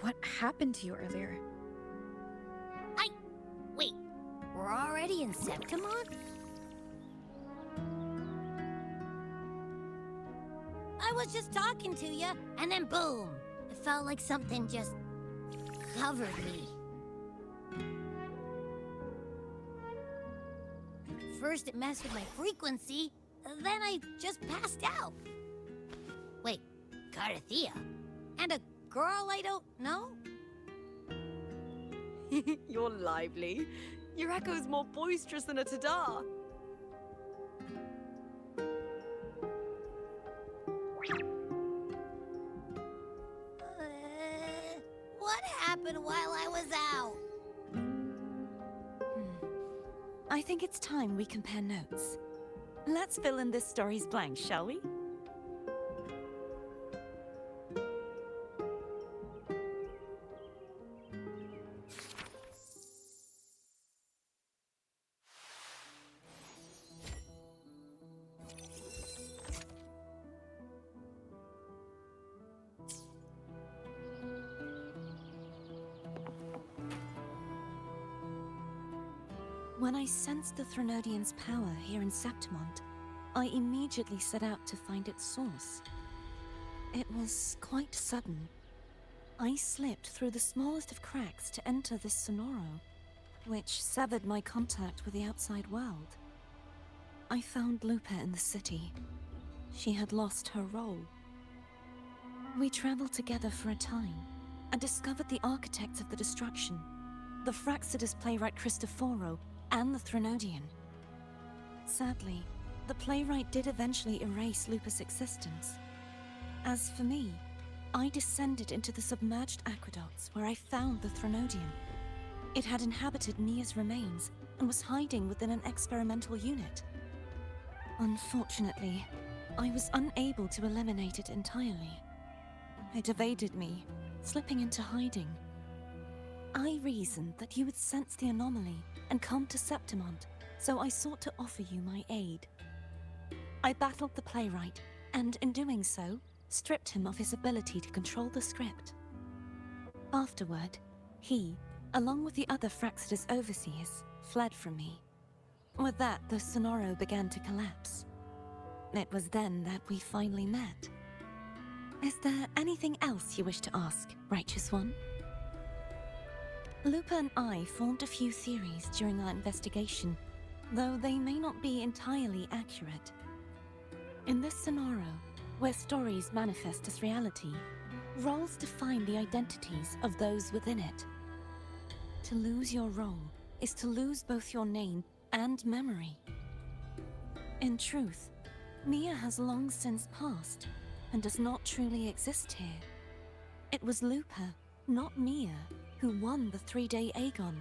What happened to you earlier? Wait, we're already in Septimont? I was just talking to you, and then boom! It felt like something just covered me. First it messed with my frequency, then I just passed out. Wait, Carthea? And a girl I don't know? You're lively. Your echo's more boisterous than a Tadar. What happened while I was out? I think it's time we compare notes. Let's fill in this story's blanks, shall we? When I sensed the Threnodian's power here in Septimont, I immediately set out to find its source. It was quite sudden. I slipped through the smallest of cracks to enter this sonoro, which severed my contact with the outside world. I found Lupa in the city. She had lost her role. We traveled together for a time, and discovered the architects of the destruction, the Fraxidus playwright Christophoro and the Threnodian. Sadly, the playwright did eventually erase Lupus' existence. As for me, I descended into the submerged aqueducts where I found the Threnodian. It had inhabited Mia's remains and was hiding within an experimental unit. Unfortunately, I was unable to eliminate it entirely. It evaded me, slipping into hiding. I reasoned that you would sense the anomaly and come to Septimont, so I sought to offer you my aid. I battled the playwright, and in doing so, stripped him of his ability to control the script. Afterward, he, along with the other Fraxidus overseers, fled from me. With that, the Sonoro began to collapse. It was then that we finally met. Is there anything else you wish to ask, Righteous One? Lupa and I formed a few theories during our investigation, though they may not be entirely accurate. In this Sonoro, where stories manifest as reality, roles define the identities of those within it. To lose your role is to lose both your name and memory. In truth, Mia has long since passed and does not truly exist here. It was Lupa, not Mia, who won the 3-day Aegon.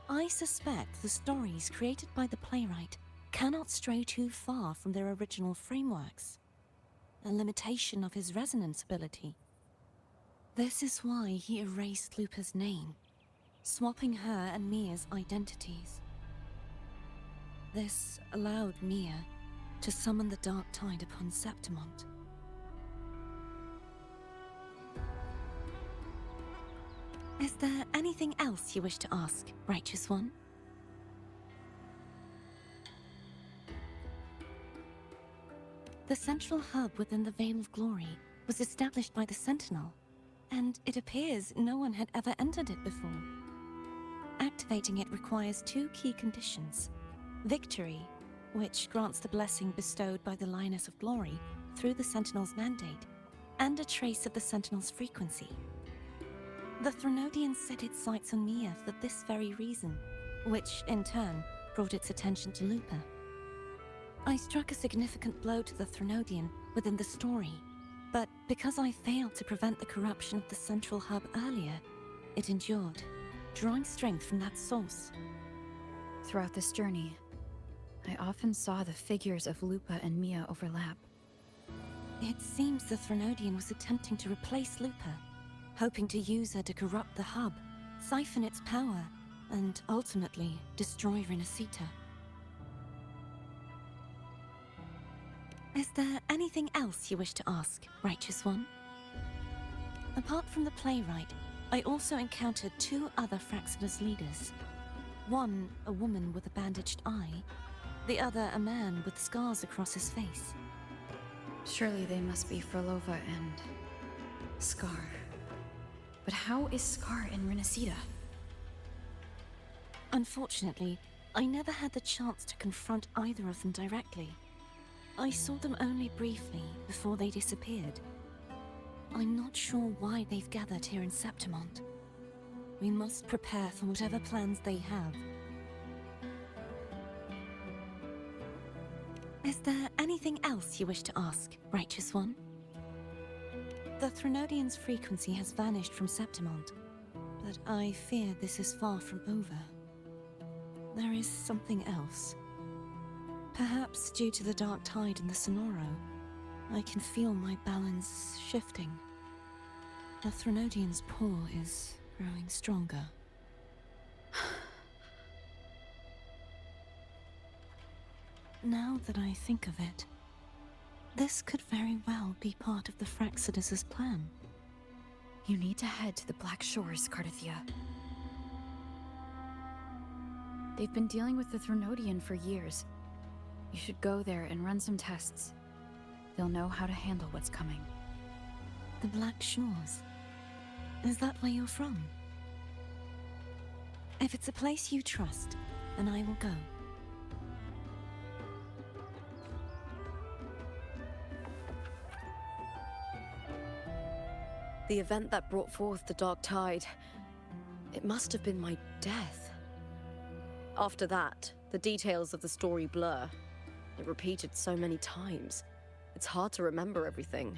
I suspect the stories created by the playwright cannot stray too far from their original frameworks, a limitation of his resonance ability. This is why he erased Lupa's name, swapping her and Mia's identities. This allowed Mia to summon the Dark Tide upon Septimont. Is there anything else you wish to ask, Righteous One? The central hub within the Veil of Glory was established by the Sentinel, and it appears no one had ever entered it before. Activating it requires 2 key conditions: victory, which grants the blessing bestowed by the Lioness of Glory through the Sentinel's mandate, and a trace of the Sentinel's frequency. The Threnodian set its sights on Mia for this very reason, which, in turn, brought its attention to Lupa. I struck a significant blow to the Threnodian within the story, but because I failed to prevent the corruption of the central hub earlier, it endured, drawing strength from that source. Throughout this journey, I often saw the figures of Lupa and Mia overlap. It seems the Threnodian was attempting to replace Lupa, hoping to use her to corrupt the hub, siphon its power, and ultimately destroy Renacita. Is there anything else you wish to ask, Righteous One? Apart from the playwright, I also encountered 2 other Fraxidus leaders. One, a woman with a bandaged eye, the other a man with scars across his face. Surely they must be Frolova and Scar. But how is Scar in Renacita? Unfortunately, I never had the chance to confront either of them directly. I saw them only briefly before they disappeared. I'm not sure why they've gathered here in Septimont. We must prepare for whatever plans they have. Is there anything else you wish to ask, Righteous One? The Threnodian's frequency has vanished from Septimont, but I fear this is far from over. There is something else. Perhaps due to the Dark Tide in the Sonoro, I can feel my balance shifting. The Threnodian's paw is growing stronger. Now that I think of it, this could very well be part of the Fraxidus' plan. You need to head to the Black Shores, Cardathia. They've been dealing with the Threnodian for years. You should go there and run some tests. They'll know how to handle what's coming. The Black Shores? Is that where you're from? If it's a place you trust, then I will go. The event that brought forth the Dark Tide, it must have been my death. After that, the details of the story blur. It repeated so many times. It's hard to remember everything.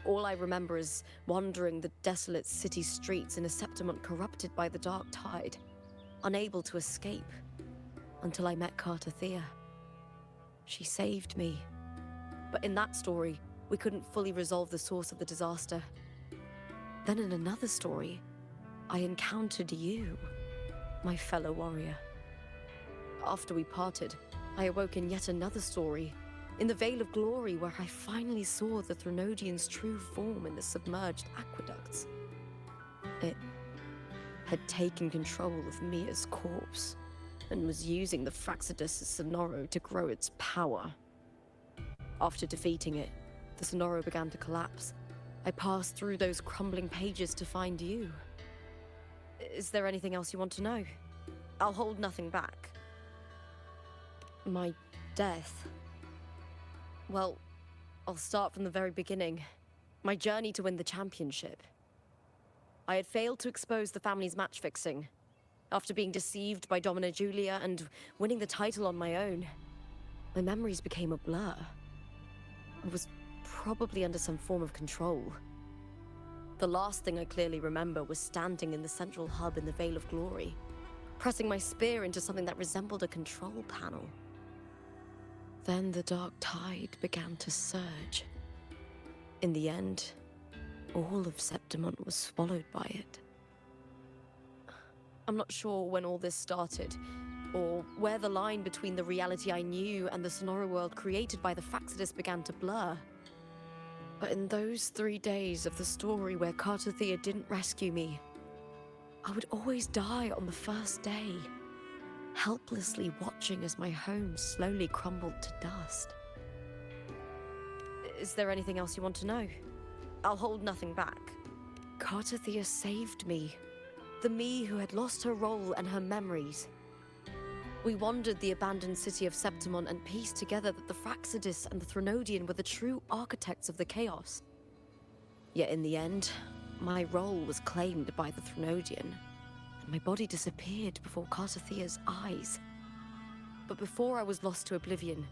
All I remember is wandering the desolate city streets in a Septimont corrupted by the Dark Tide, unable to escape, until I met Carter Thea. She saved me. But in that story, we couldn't fully resolve the source of the disaster. Then in another story, I encountered you, my fellow warrior. After we parted, I awoke in yet another story, in the Vale of Glory, where I finally saw the Threnodian's true form in the submerged aqueducts. It had taken control of Mia's corpse, and was using the Fraxidus' Sonoro to grow its power. After defeating it, the Sonoro began to collapse. I passed through those crumbling pages to find you. Is there anything else you want to know? I'll hold nothing back. My death. Well, I'll start from the very beginning. My journey to win the championship. I had failed to expose the family's match fixing. After being deceived by Domina Julia and winning the title on my own, my memories became a blur. I was probably under some form of control. The last thing I clearly remember was standing in the central hub in the Vale of Glory, pressing my spear into something that resembled a control panel. Then the Dark Tide began to surge. In the end, all of Septimont was swallowed by it. I'm not sure when all this started, or where the line between the reality I knew and the Sonora world created by the Fraxidus began to blur. But in those 3 days of the story where Carter Thea didn't rescue me, I would always die on the first day, helplessly watching as my home slowly crumbled to dust. Is there anything else you want to know? I'll hold nothing back. Carter Thea saved me. The me who had lost her role and her memories. We wandered the abandoned city of Septimont and pieced together that the Fraxidus and the Threnodian were the true architects of the chaos. Yet in the end, my role was claimed by the Threnodian, and my body disappeared before Carter Thea's eyes. But before I was lost to oblivion,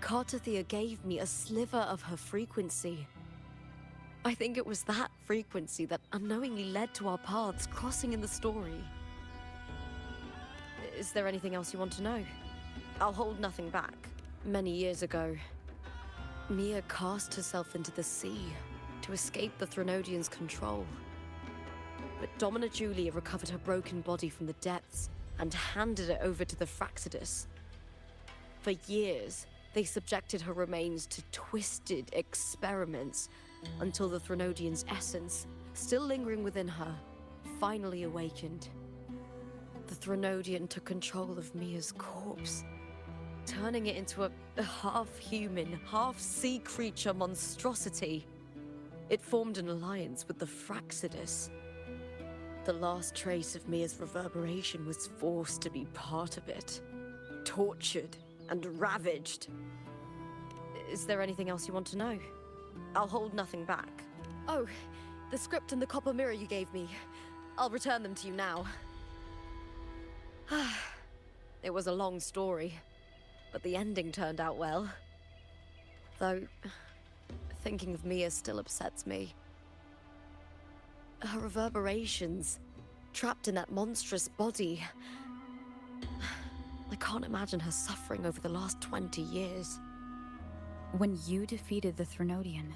Carter Thea gave me a sliver of her frequency. I think it was that frequency that unknowingly led to our paths crossing in the story. Is there anything else you want to know? I'll hold nothing back. Many years ago, Mia cast herself into the sea to escape the Threnodian's control. But Domina Julia recovered her broken body from the depths and handed it over to the Fraxidus. For years, they subjected her remains to twisted experiments until the Threnodian's essence, still lingering within her, finally awakened. The Threnodian took control of Mia's corpse, turning it into a half-human, half-sea creature monstrosity. It formed an alliance with the Fraxidus. The last trace of Mia's reverberation was forced to be part of it, tortured and ravaged. Is there anything else you want to know? I'll hold nothing back. Oh, the script and the copper mirror you gave me. I'll return them to you now. It was a long story, but the ending turned out well. Though, thinking of Mia still upsets me. Her reverberations, trapped in that monstrous body. I can't imagine her suffering over the last 20 years. When you defeated the Threnodian,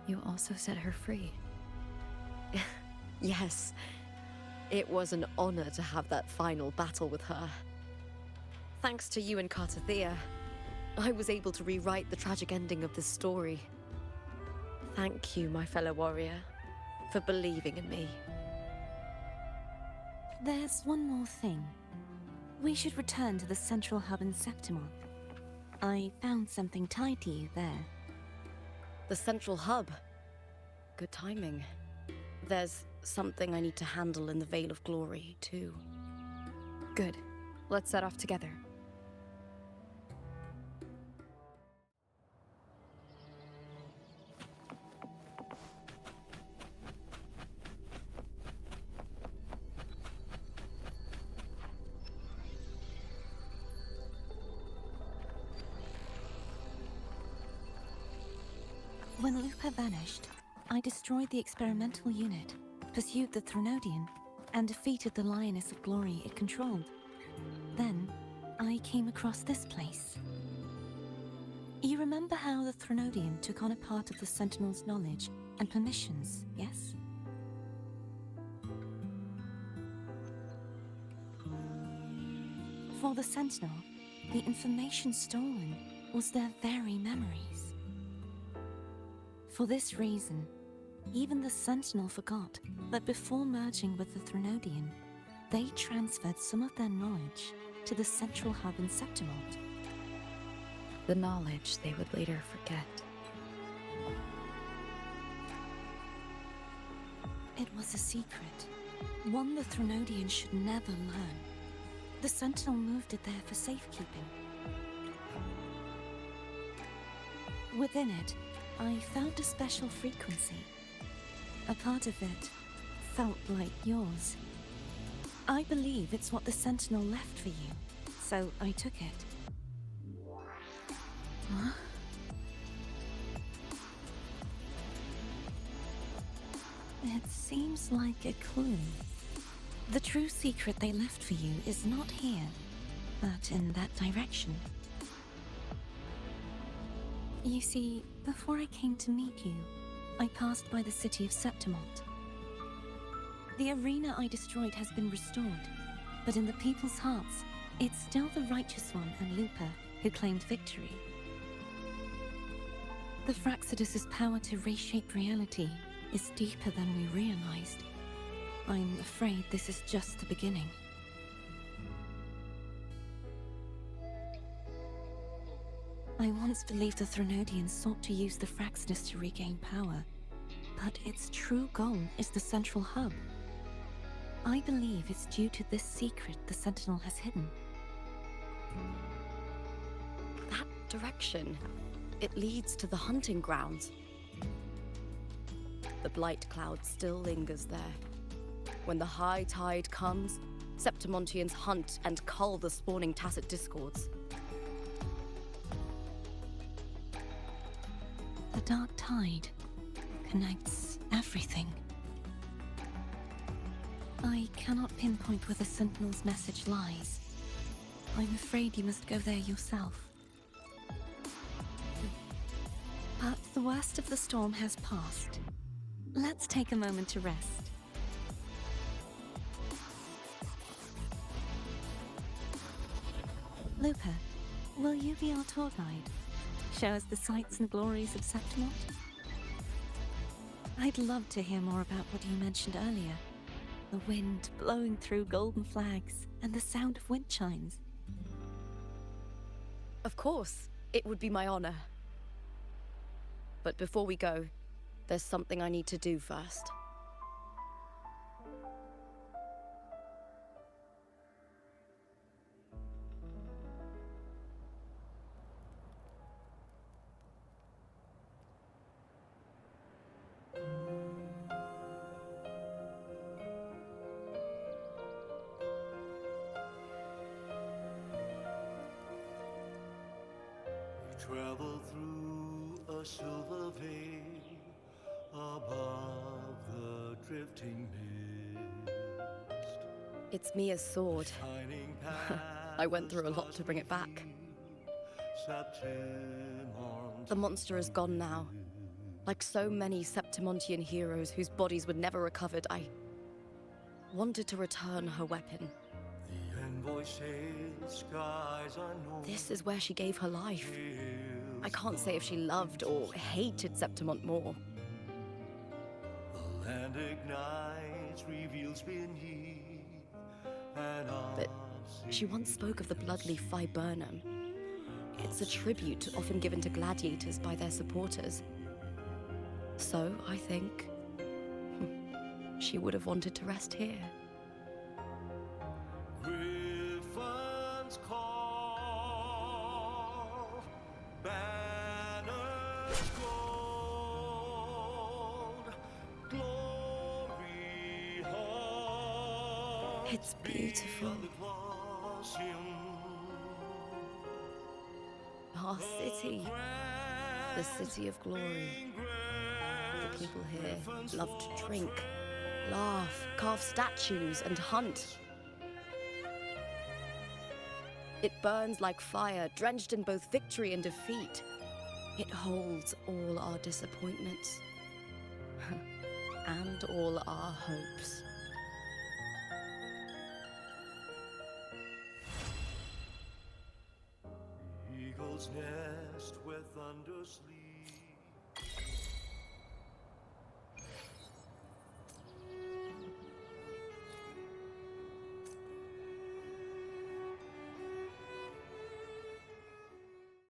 you also set her free. Yes. It was an honor to have that final battle with her. Thanks to you and Carter Thea, I was able to rewrite the tragic ending of this story. Thank you, my fellow warrior, for believing in me. There's one more thing. We should return to the central hub in Septimont. I found something tied to you there. The central hub. Good timing. There's something I need to handle in the Vale of Glory, too. Good. Let's set off together. When Lupa vanished, I destroyed the experimental unit, pursued the Threnodian, and defeated the Lioness of Glory it controlled. Then, I came across this place. You remember how the Threnodian took on a part of the Sentinel's knowledge and permissions, yes? For the Sentinel, the information stolen was their very memories. For this reason, even the Sentinel forgot that before merging with the Threnodian, they transferred some of their knowledge to the central hub in Septimont. The knowledge they would later forget. It was a secret, one the Threnodian should never learn. The Sentinel moved it there for safekeeping. Within it, I found a special frequency. A part of it felt like yours. I believe it's what the Sentinel left for you, so I took it. Huh? It seems like a clue. The true secret they left for you is not here, but in that direction. You see, before I came to meet you, I passed by the city of Septimont. The arena I destroyed has been restored, but in the people's hearts, it's still the Righteous One and Lupa who claimed victory. The Fraxidus' power to reshape reality is deeper than we realized. I'm afraid this is just the beginning. I once believed the Threnodians sought to use the Fraxidus to regain power, but its true goal is the central hub. I believe it's due to this secret the Sentinel has hidden. That direction, it leads to the hunting grounds. The blight cloud still lingers there. When the high tide comes, Septimontians hunt and cull the spawning tacit discords. The dark tide connects everything. I cannot pinpoint where the Sentinel's message lies. I'm afraid you must go there yourself. But the worst of the storm has passed. Let's take a moment to rest. Lupa, will you be our tour guide? Show us the sights and glories of Septimont? I'd love to hear more about what you mentioned earlier. The wind blowing through golden flags and the sound of wind chimes. Of course, it would be my honor. But before we go, there's something I need to do first. Travel through a silver veil above the drifting mist. It's Mia's sword. Shining I went through a lot to bring it back. The monster is gone now. Like so many Septimontian heroes whose bodies were never recovered, I wanted to return her weapon. The envoy sails skies unknown. This is where she gave her life. I can't say if she loved or hated Septimont more. The land ignites, reveals beneath, and But she once spoke of the bloodleaf viburnum. It's a tribute often given to gladiators by their supporters. So, I think, she would have wanted to rest here. Griffins call, banners gold, glory hung. It's beautiful. Beyond the Colosseum. Our city. The city of glory. The people here love to drink, laugh, carve statues, and hunt. It burns like fire, drenched in both victory and defeat. It holds all our disappointments and all our hopes. Eagle's nest where thunder sleeps.